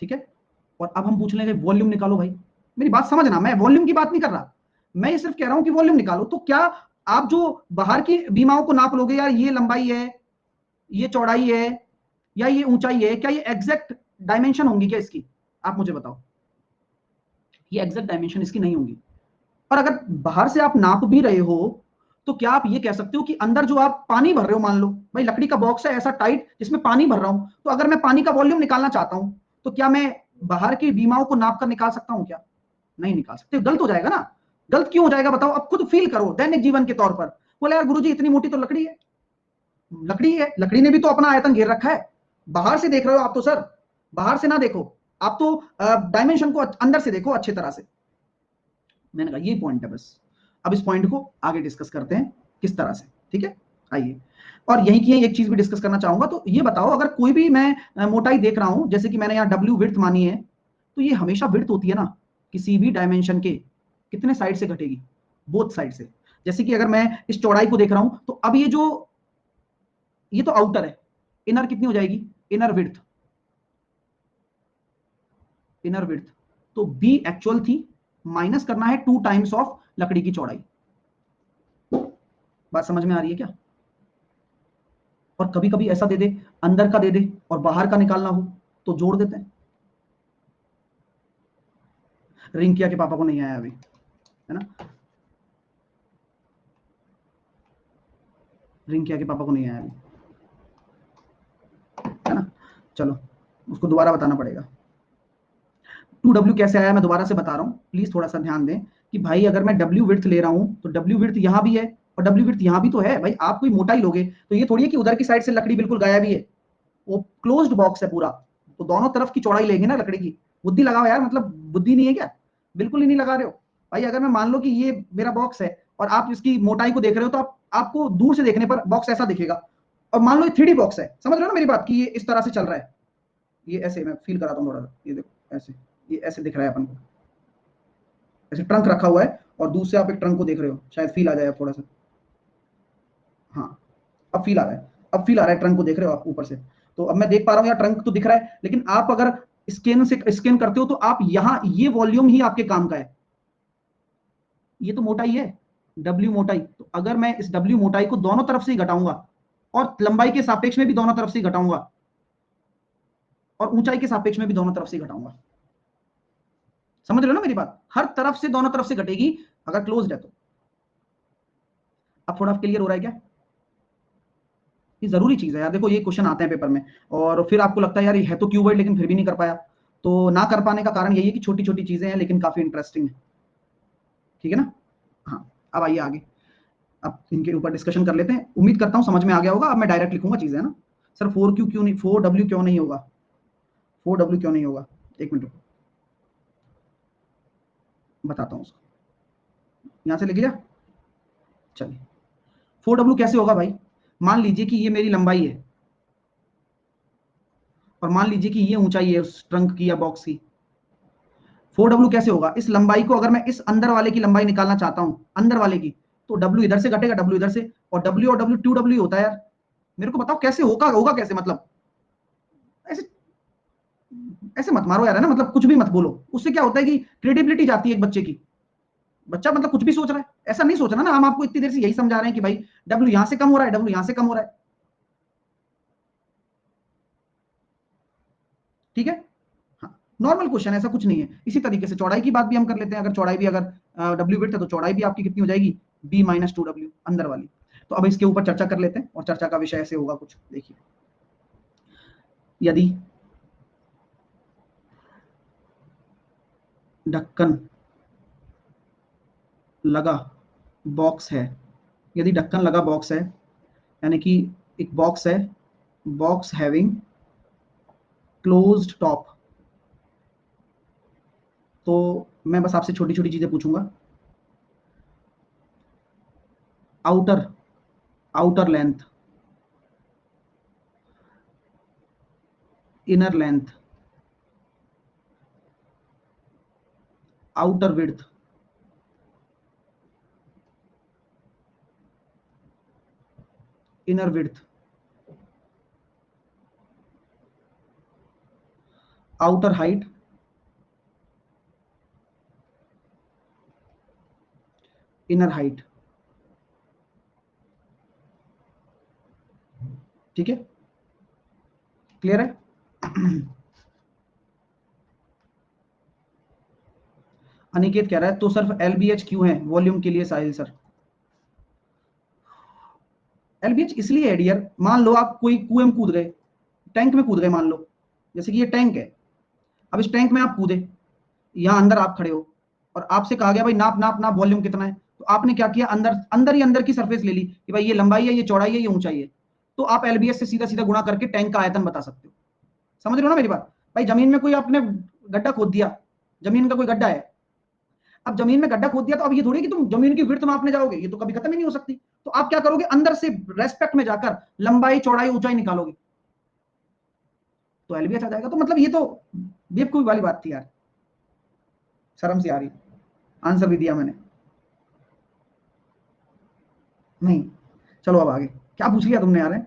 ठीक है। और अब हम पूछ लेंगे वॉल्यूम निकालो भाई, मेरी बात समझना, मैं वॉल्यूम की बात नहीं कर रहा, मैं ये सिर्फ कह रहा हूं कि वॉल्यूम निकालो। तो क्या आप जो बाहर की बीमाओं को नाप लोगे, यार ये लंबाई है, ये चौड़ाई है, या ये ऊंचाई है, क्या ये एग्जैक्ट डायमेंशन होंगी क्या इसकी? आप मुझे बताओ, ये एग्जैक्ट डायमेंशन इसकी नहीं होंगी। और अगर बाहर से आप नाप भी रहे हो, तो क्या आप ये कह सकते हो कि अंदर जो आप पानी भर रहे हो, मान लो भाई लकड़ी का बॉक्स है ऐसा टाइट जिसमें पानी भर रहा हूं, तो अगर मैं पानी का वॉल्यूम निकालना चाहता हूं, तो क्या मैं बाहर की बीमाओं को नाप कर निकाल सकता हूं क्या? नहीं निकाल सकते, गलत हो जाएगा ना। गलत क्यों हो जाएगा बताओ, अब खुद फील करो दैनिक जीवन के तौर पर। बोले यार गुरुजी इतनी मोटी तो लकड़ी है, लकड़ी है, लकड़ी ने भी तो अपना आयतन घेर रखा है। बाहर से देख रहे हो आप तो सर, बाहर से ना देखो, आप तो डायमेंशन को अंदर से देखो अच्छी तरह से। मैंने कहा ये पॉइंट है बस। अब इस पॉइंट को आगे डिस्कस करते हैं किस तरह से, ठीक है, आइए। और यहीं की एक चीज भी डिस्कस करना चाहूंगा, तो ये बताओ अगर कोई भी मैं मोटाई देख रहा हूं, जैसे कि मैंने यहाँ डब्ल्यू विड्थ मानी है, तो ये हमेशा विड्थ होती है ना, किसी भी डायमेंशन के कितने साइड से घटेगी, बोथ साइड से। जैसे कि अगर मैं इस चौड़ाई को देख रहा हूं, तो अब ये तो आउटर है, इनर कितनी हो जाएगी, इनर विड्थ, इनर विड्थ, तो बी एक्चुअल थी, माइनस करना है 2 टाइम्स ऑफ लकड़ी की चौड़ाई। बात समझ में आ रही है क्या? और कभी कभी ऐसा दे दे, अंदर का दे दे और बाहर का निकालना हो, तो जोड़ देते हैं। रिंकिया के पापा को नहीं आया अभी, है ना, रिंकिया के पापा को नहीं आया अभी, है ना। चलो उसको दोबारा बताना पड़ेगा। 2W कैसे आया मैं दोबारा से बता रहा हूं, प्लीज थोड़ा सा ध्यान दें कि भाई अगर मैं W विड्थ ले रहा हूं, तो W विड्थ यहां भी है और W विड्थ यहां भी तो है भाई। आप कोई मोटाई लोगे तो ये थोड़ी है कि उधर की साइड से लकड़ी बिल्कुल गायब ही है, वो क्लोज्ड बॉक्स है पूरा, तो दोनों तरफ की चौड़ाई लेंगे ना लकड़ी की। बुद्धि लगाओ यार, मतलब बुद्धि नहीं है क्या? बिल्कुल ही नहीं लगा रहे हो भाई। अगर मैं मान लो कि ये मेरा बॉक्स है और आप इसकी मोटाई को देख रहे हो, तो आपको दूर से देखने पर बॉक्स ऐसा दिखेगा। और मान लो ये 3D बॉक्स है, समझ रहे हो ना मेरी बात, कि ये इस तरह से चल रहा है, ये ऐसे मैं फील कराता हूँ थोड़ा सा, ये देखो ऐसे, ये ऐसे दिख रहा है अपन को, ऐसे ट्रंक रखा हुआ है और दूर से आप एक ट्रंक को देख रहे हो, शायद फील आ जाए थोड़ा सा। हाँ, अब फील आ रहा है, अब फील आ रहा है, ट्रंक को देख रहे हो आप ऊपर से। तो अब मैं देख पा रहा हूँ यार ट्रंक तो दिख रहा है, लेकिन आप अगर स्कैन करते हो, तो आप यहाँ ये वॉल्यूम ही आपके काम का है, ये तो मोटाई है, डब्ल्यू मोटाई। तो अगर मैं इस डब्ल्यू मोटाई को दोनों तरफ से ही घटाऊंगा, और लंबाई के सापेक्ष में भी दोनों तरफ से ही घटाऊंगा, और ऊंचाई के सापेक्ष में भी दोनों तरफ से ही घटाऊंगा, समझ रहे हो ना मेरी बात, हर तरफ से दोनों तरफ से घटेगी अगर क्लोज्ड है तो। अब थोड़ा क्लियर हो रहा है क्या? ये जरूरी चीज है यार, देखो ये क्वेश्चन आते हैं पेपर में, और फिर आपको लगता है यार ये है तो क्यूबॉइड, लेकिन फिर भी नहीं कर पाया। तो ना कर पाने का कारण यही है कि छोटी छोटी चीजें हैं, लेकिन काफी इंटरेस्टिंग है, ठीक है ना। हाँ, अब आइए आगे, अब इनके ऊपर डिस्कशन कर लेते हैं। उम्मीद करता हूँ समझ में आ गया होगा। अब मैं डायरेक्ट लिखूंगा चीजें, है ना। सर 4Q क्यों नहीं, 4W क्यों नहीं होगा, 4W क्यों नहीं होगा, एक मिनट रुको। बताता हूं उसको, यहां से लिख लिया। चलिए 4W कैसे होगा भाई, मान लीजिए कि ये मेरी लंबाई है और मान लीजिए कि ये ऊंचाई है उस ट्रंक की या बॉक्स की। 4W कैसे होगा, इस लंबाई को अगर मैं इस अंदर वाले की लंबाई निकालना चाहता हूं, अंदर वाले की, तो W इधर से घटेगा, W इधर से, और W और W 2W होता है यार। मेरे को बताओ कैसे होगा, होगा कैसे, मतलब ऐसे ऐसे मत मारो यार, है ना, मतलब कुछ भी मत बोलो, उससे क्या होता है कि क्रेडिबिलिटी जाती है एक बच्चे की। बच्चा मतलब कुछ भी सोच रहा है, ऐसा नहीं सोचना ना, हम आपको इतनी देर से यही समझा रहे हैं कि भाई W यहां से कम हो रहा है, W यहां से कम हो रहा है, ठीक है। हाँ, नॉर्मल क्वेश्चन, ऐसा कुछ नहीं है। इसी तरीके से चौड़ाई की बात भी हम कर लेते हैं, अगर चौड़ाई भी, अगर W विड्थ है तो चौड़ाई भी आपकी कितनी हो जाएगी, B माइनस 2W अंदर वाली। तो अब इसके ऊपर चर्चा कर लेते हैं, और चर्चा का विषय ऐसे होगा कुछ, देखिए यदि ढक्कन लगा बॉक्स है, यदि ढक्कन लगा बॉक्स है, यानी कि एक बॉक्स है, बॉक्स हैविंग क्लोज्ड टॉप, तो मैं बस आपसे छोटी छोटी चीजें पूछूंगा। Outer outer length, inner length, outer width, inner width, outer height, inner height, ठीक है, क्लियर है। अनिकेत कह रहा है तो सिर्फ एलबीएच क्यों है वॉल्यूम के लिए साहिल सर। एलबीएच इसलिए है डियर, मान लो आप कोई कुएं में कूद गए, टैंक में कूद गए मान लो, जैसे कि ये टैंक है, अब इस टैंक में आप कूदे, यहाँ अंदर आप खड़े हो, और आपसे कहा गया भाई नाप नाप नाप वॉल्यूम कितना है, तो आपने क्या किया, अंदर अंदर ही अंदर की सरफेस ले ली कि भाई ये लंबाई है, ये चौड़ाई है, ये ऊंचाई है, तो आप एलबीएस से सीधा सीधा गुणा करके टैंक का आयतन बता सकते हो। समझ रहे हो ना मेरी बात, भाई जमीन में कोई आपने गड्ढा खोद दिया, जमीन का कोई गड्ढा है, अब जमीन में गड्ढा खोद दिया, तो अब ये थोड़ी कि तुम जमीन की विड्थ मापने जाओगे, ये तो कभी खत्म ही नहीं हो सकती, तो आप क्या करोगे, अंदर से रेस्पेक्ट में जाकर लंबाई चौड़ाई ऊंचाई निकालोगे, तो एलबीएस आ जाएगा। तो मतलब ये तो बेवकूफी वाली बात थी यार, शर्म सी आ रही, आंसर भी दिया मैंने, नहीं, चलो अब आगे, क्या पूछ लिया तुमने यार,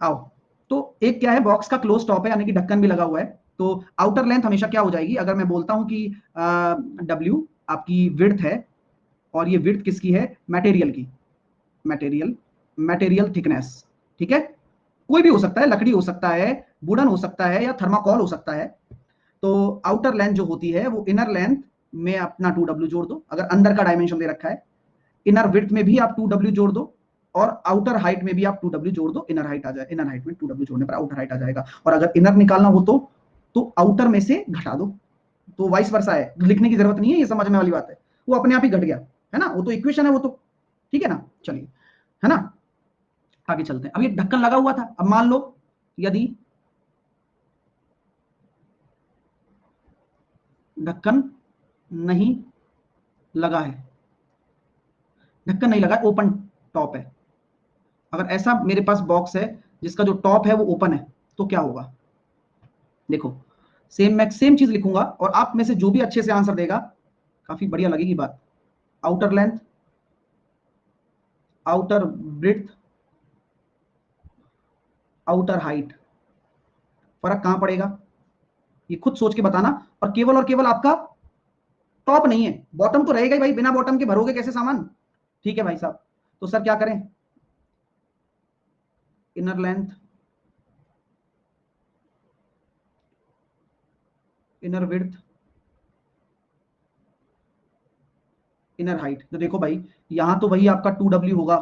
आओ। तो एक क्या है, बॉक्स का क्लोज टॉप है, यानी कि ढक्कन भी लगा हुआ है, तो आउटर लेंथ हमेशा क्या हो जाएगी, अगर मैं बोलता हूं कि W आपकी विड्थ है, और ये विड्थ किसकी है, मटेरियल की, मटेरियल मटेरियल थिकनेस, ठीक है, कोई भी हो सकता है, लकड़ी हो सकता है, वुडन हो सकता है, या थर्माकोल हो सकता है, तो आउटर लेंथ जो होती है वो इनर लेंथ में अपना 2W जोड़ दो, अगर अंदर का डायमेंशन दे रखा है, इनर विड्थ में भी आप 2W जोड़ दो, और आउटर हाइट में भी आप 2W जोड़ दो, इनर हाइट आ जाए, इनर हाइट में 2W जोड़ने पर आउटर हाइट आ जाएगा, और अगर इनर निकालना हो तो आउटर में से घटा दो, तो वाइस वर्सा है, लिखने की जरूरत नहीं है, ये समझने वाली बात है, वो अपने आप ही घट गया, है ना, वो तो इक्वेशन है वो तो, ठीक है ना, चलिए, है ना, आगे चलते हैं। अब ये ढक्कन लगा हुआ था, अब मान लो यदि ढक्कन नहीं लगा है, ढक्कन नहीं लगा, ओपन टॉप है, अगर ऐसा मेरे पास बॉक्स है जिसका जो टॉप है वो ओपन है, तो क्या होगा, देखो, मैं सेम चीज लिखूंगा, और आप में से जो भी अच्छे से आंसर देगा काफी बढ़िया लगेगी बात। Outer length, outer breadth, outer height, फर्क कहां पड़ेगा, ये खुद सोच के बताना, और केवल आपका टॉप नहीं है, बॉटम तो रहेगा ही भाई, बिना बॉटम के भरोगे कैसे सामान, ठीक है भाई साहब, तो सर क्या करें, inner length, inner width, inner height, तो देखो भाई यहां तो वही आपका 2W होगा,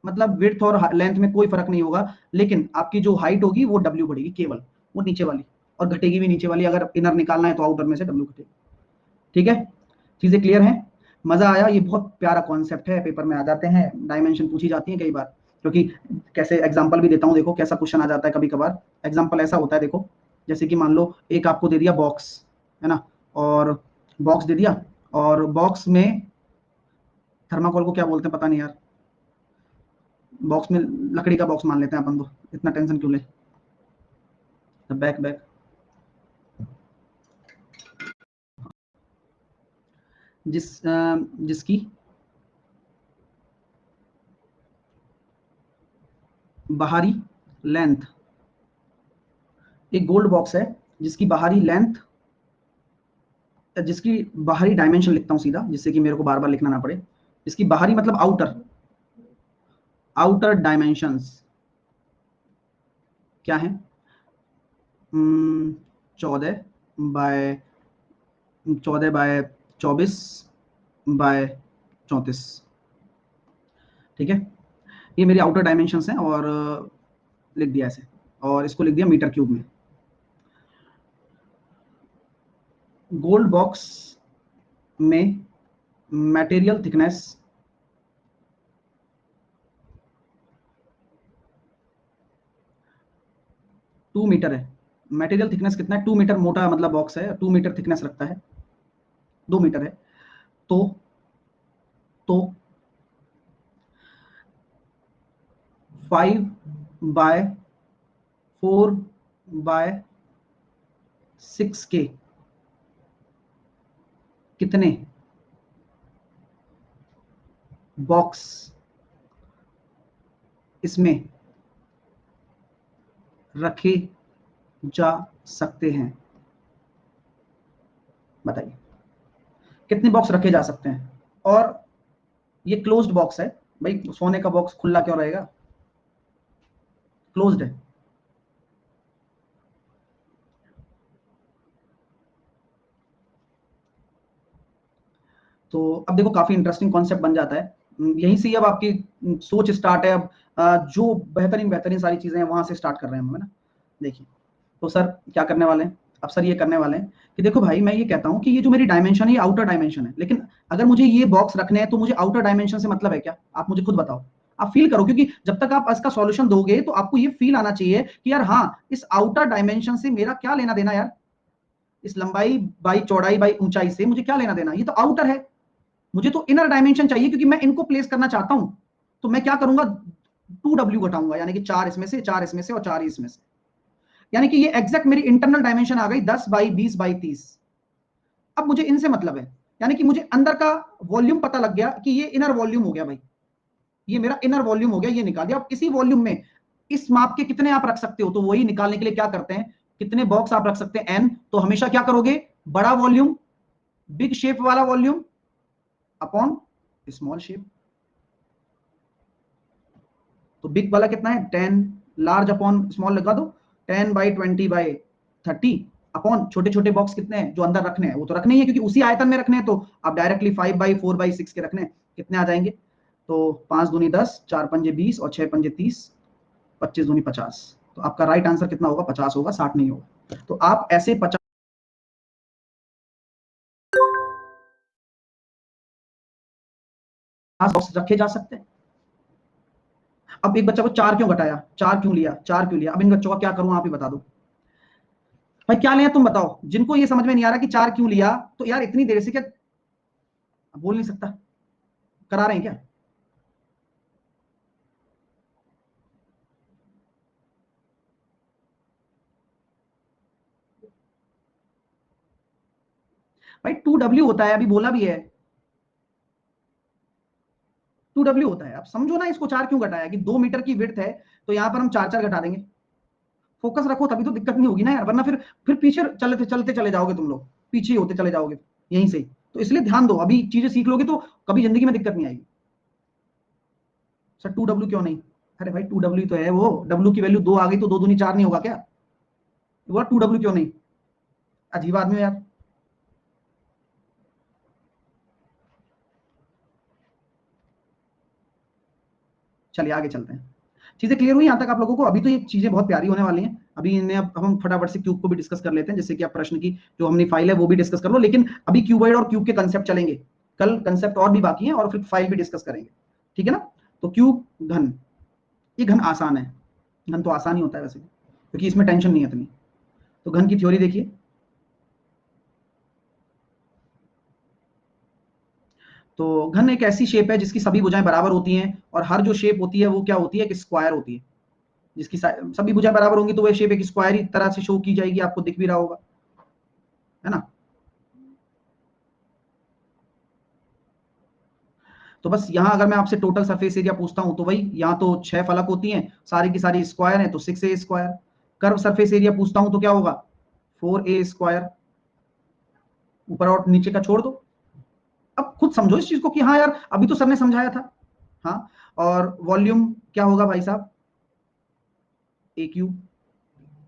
मतलब विड्थ और लेंथ में कोई फर्क नहीं होगा, लेकिन आपकी जो हाइट होगी वो W बढ़ेगी केवल, वो नीचे वाली, और घटेगी भी नीचे वाली, अगर इनर निकालना है तो आउटर में से W घटेगी, ठीक है, चीजें क्लियर हैं, मजा आया, ये बहुत प्यारा कॉन्सेप्ट है, पेपर में आ जाते हैं, डायमेंशन पूछी जाती है कई बार, क्योंकि कैसे एग्जाम्पल भी देता हूँ, देखो कैसा क्वेश्चन आ जाता है कभी कभार, एग्जाम्पल ऐसा होता है, देखो जैसे कि मान लो एक आपको दे दिया बॉक्स, है ना, और बॉक्स दे दिया, और बॉक्स में थर्माकोल को क्या बोलते हैं पता नहीं यार, बॉक्स में लकड़ी का बॉक्स मान लेते हैं अपन, तो इतना टेंशन क्यों ले। बैक बैक जिसकी बाहरी लेंथ, एक गोल्ड बॉक्स है जिसकी बाहरी लेंथ, जिसकी बाहरी डायमेंशन लिखता हूं सीधा, जिससे कि मेरे को बार बार लिखना ना पड़े, जिसकी बाहरी मतलब आउटर, आउटर डायमेंशंस क्या है, 14 बाय 24 बाय 34, ठीक है। ये मेरी आउटर डायमेंशंस हैं, और लिख दिया ऐसे, और इसको लिख दिया मीटर क्यूब में। गोल्ड बॉक्स में मटेरियल थिकनेस 2 मीटर है। मटेरियल थिकनेस कितना है, 2 मीटर, मोटा मतलब बॉक्स है, 2 मीटर थिकनेस रखता है, 2 मीटर है। तो 5 बाय 4 बाय 6 के कितने बॉक्स इसमें रखे जा सकते हैं, बताइए कितने बॉक्स रखे जा सकते हैं। और ये क्लोज्ड बॉक्स है भाई, सोने का बॉक्स खुला क्यों रहेगा, क्लोज्ड है। तो अब देखो काफी इंटरेस्टिंग कॉन्सेप्ट बन जाता है, यहीं से ही अब आपकी सोच स्टार्ट है। अब जो बेहतरीन बेहतरीन सारी चीजें हैं वहां से स्टार्ट कर रहे हैं हम, है ना। देखिए, तो सर क्या करने वाले हैं, अब सर ये करने वाले हैं कि देखो भाई, मैं ये कहता हूं कि ये जो मेरी डायमेंशन है ये आउटर डायमेंशन है, लेकिन अगर मुझे ये बॉक्स रखने हैं तो मुझे आउटर डायमेंशन से मतलब है क्या, आप मुझे खुद बताओ। आप फील करो, क्योंकि जब तक आप इसका सॉल्यूशन दोगे तो आपको ये फील आना चाहिए कि यार हाँ, इस आउटर डायमेंशन से मेरा क्या लेना देना यार, इस लंबाई बाई चौड़ाई बाई ऊंचाई से मुझे क्या लेना देना, ये तो आउटर है। मुझे तो इनर डायमेंशन चाहिए, क्योंकि मैं इनको प्लेस करना चाहता हूं। तो मैं क्या करूंगा, 2W घटाऊंगा, यानी कि 4 इसमें से, 4 इसमें से और 4 इसमें से, यानी कि ये एग्जैक्ट मेरी इंटरनल डायमेंशन आ गई 10 बाई 20 बाई 30। अब मुझे इनसे मतलब है, यानी कि मुझे अंदर का वॉल्यूम पता लग गया कि ये इनर वॉल्यूम हो गया भाई, ये मेरा इनर वॉल्यूम हो गया, ये निकाल दिया। अब इसी वॉल्यूम में इस माप के कितने आप रख सकते हो, तो वही निकालने के लिए क्या करते हैं, कितने बॉक्स आप रख सकते हैं, एन। तो हमेशा क्या करोगे, बड़ा वॉल्यूम, बिग शेप वाला वॉल्यूम अपॉन स्मॉल शेप। तो बिग वाला कितना है 10, लार्ज अपॉन स्मॉल लगा दो, 10 बाई 20 बाई 30 अपॉन छोटे छोटे बॉक्स कितने हैं जो अंदर रखने हैं, वो तो रखने ही है क्योंकि उसी आयतन में रखने हैं, तो आप डायरेक्टली 5 बाई 4 बाई 6 के रखने हैं, कितने आ जाएंगे। तो 5 दूनी 10, 4 पंजे 20 और 6 पंजे 30, 25 दूनी 50। तो आपका राइट आंसर कितना होगा, 50 होगा, 60 नहीं होगा। तो आप ऐसे 50 बॉक्स रखे जा सकते हैं। अब एक बच्चा को 4 क्यों घटाया, 4 क्यों लिया, 4 क्यों लिया, अब इन बच्चों का क्या करूं, आप ही बता दो भाई, क्या लिया तुम बताओ, जिनको ये समझ में नहीं आ रहा कि 4 क्यों लिया, तो यार इतनी देर से क्या बोल नहीं सकता, करा रहे हैं क्या। भाई 2W होता है, अभी बोला भी है, 2W होता है। आप समझो ना इसको, 4 क्यों घटाया, कि 2 मीटर की विड्थ है, तो यहां पर हम 4 घटा देंगे। फोकस रखो तभी तो दिक्कत नहीं होगी ना यार, वरना फिर पीछे चलते चलते चले जाओगे तुम लोग, पीछे होते चले जाओगे यहीं से। तो इसलिए ध्यान दो, अभी चीजें सीख लोगे तो कभी जिंदगी में दिक्कत नहीं आएगी। सर 2W क्यों नहीं, अरे भाई 2W तो है, वो W की वैल्यू 2 आ गई तो 2 दूनी 4 नहीं होगा क्या, वो 2W क्यों नहीं, अजीब आदमी हो यार। चलिए आगे चलते हैं, चीजें क्लियर हुई यहाँ तक आप लोगों को। अभी तो ये चीजें बहुत प्यारी होने वाली हैं, अभी इन्हें अब हम फटाफट से क्यूब को भी डिस्कस कर लेते हैं, जैसे कि आप प्रश्न की जो हमने फाइल है वो भी डिस्कस कर लो, लेकिन अभी क्यूबॉइड और क्यूब के कंसेप्ट चलेंगे, कल कंसेप्ट और भी बाकी हैं और फिर फाइल भी डिस्कस करेंगे, ठीक है ना। तो क्यूब घन, ये घन आसान है, घन तो आसान ही होता है वैसे, क्योंकि इसमें टेंशन नहीं है इतनी। तो घन की थ्योरी देखिए, तो घन एक ऐसी शेप है जिसकी सभी भुजाएं बराबर होती हैं, और हर जो शेप होती है वो क्या होती है, एक स्क्वायर होती है। जिसकी सभी भुजाएं बराबर होंगी तो वह शेप एक स्क्वायर ही तरह से शो की जाएगी, आपको दिख भी रहा होगा, है ना। तो बस यहाँ अगर मैं आपसे टोटल सरफेस एरिया पूछता हूं तो वही, यहाँ तो 6 फलक होती हैं, सारी की सारी स्क्वायर है तो 6a square. Curve surface area पूछता हूं तो क्या होगा, 4a स्क्वायर। ऊपर और नीचे का छोड़ दो। अब खुद समझो इस चीज को कि हाँ यार अभी तो सर ने समझाया था। हाँ, और वॉल्यूम क्या होगा भाई साहब, ए क्यूब।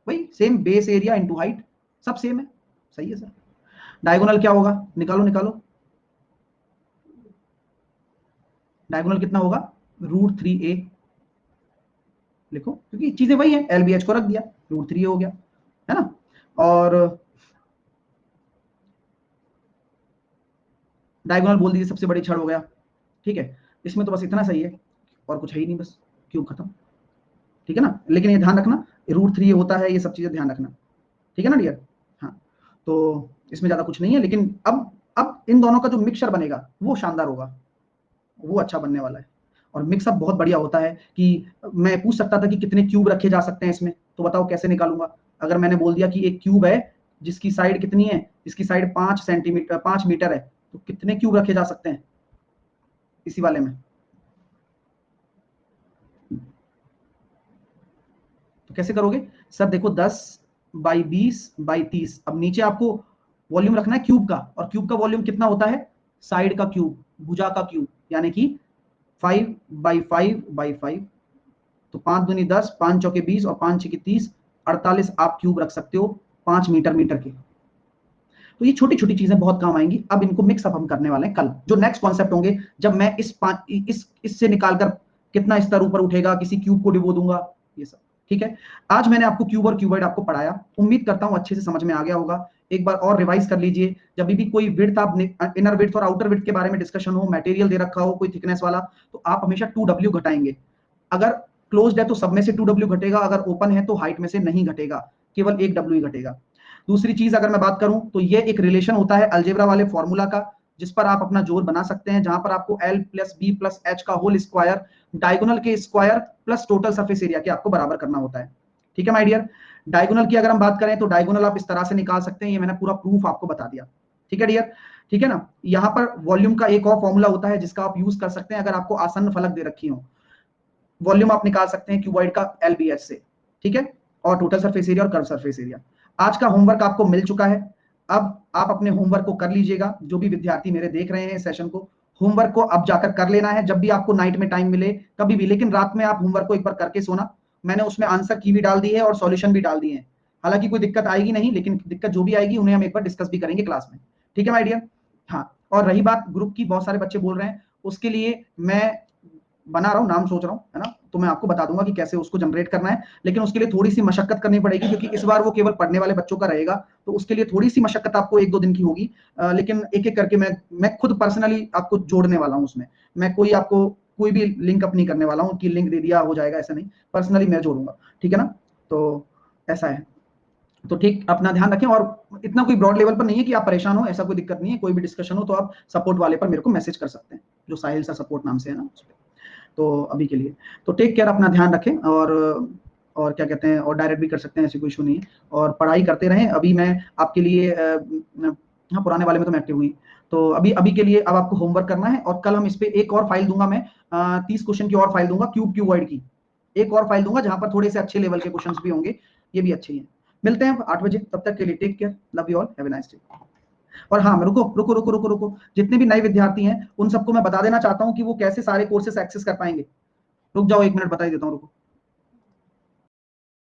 वही same, base area into height, सब सेम है। सही है सर। डायगोनल क्या होगा, निकालो निकालो। डायगोनल कितना होगा, √3a। लिखो, क्योंकि चीजें वही है, LBH को रख दिया, √3a हो गया, है ना। और डायगोनल बोल दीजिए सबसे बड़ी छड़ हो गया। ठीक है, इसमें तो बस इतना सही है, और कुछ है ही नहीं, बस क्यूब खत्म। ठीक है ना, लेकिन ये ध्यान रखना √3a होता है, ये सब चीजें ध्यान रखना। ठीक है ना डियर। हाँ, तो इसमें ज्यादा कुछ नहीं है, लेकिन अब इन दोनों का जो मिक्सचर बनेगा वो शानदार होगा, वो अच्छा बनने वाला है। और मिक्सअप बहुत बढ़िया होता है कि मैं पूछ सकता था कि कितने क्यूब रखे जा सकते हैं इसमें, तो बताओ कैसे निकालूंगा। अगर मैंने बोल दिया कि एक क्यूब है जिसकी साइड कितनी है, जिसकी साइड 5 सेंटीमीटर 5 मीटर है, तो कितने क्यूब रखे जा सकते हैं इसी वाले में। तो कैसे करोगे सर, देखो 10/20/30। अब नीचे आपको वॉल्यूम रखना है क्यूब का, और क्यूब का वॉल्यूम कितना होता है, साइड का क्यूब, भुजा का क्यूब, यानी कि 5/5/5। तो 5 दूनी 10, 5 चौके 20 और 5 छके 30, 48 आप क्यूब रख सकते हो 5 मीटर मीटर के। तो ये छोटी छोटी चीजें बहुत काम आएंगी। अब इनको मिक्स अप हम करने वाले हैं कल, जो नेक्स्ट कॉन्सेप्ट होंगे, जब मैं इससे निकालकर कितना स्तर ऊपर उठेगा, किसी क्यूब को डिबो दूंगा, ये सब। ठीक है, आज मैंने आपको क्यूब और क्यूबॉइड आपको पढ़ाया, उम्मीद करता हूं अच्छे से समझ में आ गया होगा। एक बार और रिवाइज कर लीजिए, जब भी कोई विड्थ, आप इनर विड्थ और आउटर विड्थ के बारे में डिस्कशन हो, मटेरियल दे रखा हो कोई थिकनेस वाला, तो आप हमेशा 2W घटाएंगे। अगर क्लोज्ड है तो सब में से 2W घटेगा, अगर ओपन है तो हाइट में से नहीं घटेगा, केवल 1W ही घटेगा। दूसरी चीज अगर मैं बात करूं तो ये एक रिलेशन होता है अलजेब्रा वाले फॉर्मूला का, जिस पर आप अपना जोर बना सकते हैं, जहां पर आपको L+B+H का होल स्क्वायर डायगोनल के square plus total surface area के आपको बराबर करना होता है। ठीक है माय डियर। डायगोनल की अगर हम बात करें तो डायगोनल आप इस तरह से निकाल सकते हैं, ये मैंने पूरा प्रूफ आपको बता दिया। ठीक है डियर, ठीक है ना। यहाँ पर वॉल्यूम का एक और फॉर्मूला होता है जिसका आप यूज कर सकते हैं अगर आपको आसन्न फलक दे रखी हो। वॉल्यूम आप निकाल सकते हैं क्यूबॉइड का LBH से। ठीक है, और टोटल सरफेस एरिया और कर्व सरफेस एरिया। आज का होमवर्क आपको मिल चुका है। अब आप अपने होमवर्क को कर लीजिएगा, जो भी विद्यार्थी मेरे देख रहे हैं सेशन को, होमवर्क को अब जाकर कर लेना है, जब भी आपको नाइट में टाइम मिले कभी भी, लेकिन रात में आप होमवर्क को एक बार करके सोना। मैंने उसमें आंसर की भी डाल दी है और सॉल्यूशन भी डाल दिए हैं। हालांकि कोई दिक्कत आएगी नहीं, लेकिन दिक्कत जो भी आएगी उन्हें हम एक बार डिस्कस भी करेंगे क्लास में। ठीक है माय डियर। हाँ, और रही बात ग्रुप की, बहुत सारे बच्चे बोल रहे हैं, उसके लिए मैं बना रहा हूँ, नाम सोच रहा हूँ, है ना। तो मैं आपको बता दूंगा कि कैसे उसको जनरेट करना है, लेकिन उसके लिए थोड़ी सी मशक्कत करनी पड़ेगी, क्योंकि इस बार वो केवल पढ़ने वाले बच्चों का रहेगा, तो उसके लिए थोड़ी सी मशक्कत आपको 1-2 दिन की होगी। लेकिन एक एक करके मैं खुद पर्सनली आपको जोड़ने वाला हूँ उसमें। मैं कोई भी लिंक अप नहीं करने वाला हूँ कि लिंक दे दिया हो जाएगा, ऐसा नहीं, पर्सनली मैं जोड़ूंगा। ठीक है ना, तो ऐसा है। तो ठीक, अपना ध्यान रखें, और इतना कोई ब्रॉड लेवल पर नहीं है कि आप परेशान हो, ऐसा कोई दिक्कत नहीं है। कोई भी डिस्कशन हो तो आप सपोर्ट वाले पर मेरे को मैसेज कर सकते हैं, जो साहिल सर सपोर्ट नाम से है ना, उस पर। तो अभी के लिए तो टेक केयर, अपना ध्यान रखें, और क्या कहते हैं, और डायरेक्ट भी कर सकते हैं, ऐसी कोई इशू नहीं है। और पढ़ाई करते रहें। अभी मैं आपके लिए हाँ, पुराने वाले में तो मैं एक्टिव हुई। तो अभी अभी के लिए अब आपको होमवर्क करना है, और कल हम इस पे एक और फाइल दूंगा मैं, 30 क्वेश्चन की और फाइल दूंगा, क्यूबॉइड की एक और फाइल दूंगा, जहां पर थोड़े से अच्छे लेवल के क्वेश्चंस भी होंगे। ये भी अच्छे हैं। मिलते हैं 8 बजे, तब तक के लिए take care, love you all, have a nice day. और हाँ, रुको रुको रुको रुको रुको, जितने भी नए विद्यार्थी हैं उन सबको मैं बता देना चाहता हूँ कि वो कैसे सारे कोर्सेस एक्सेस कर पाएंगे। रुक जाओ 1 मिनट, बता ही देता हूँ, रुको।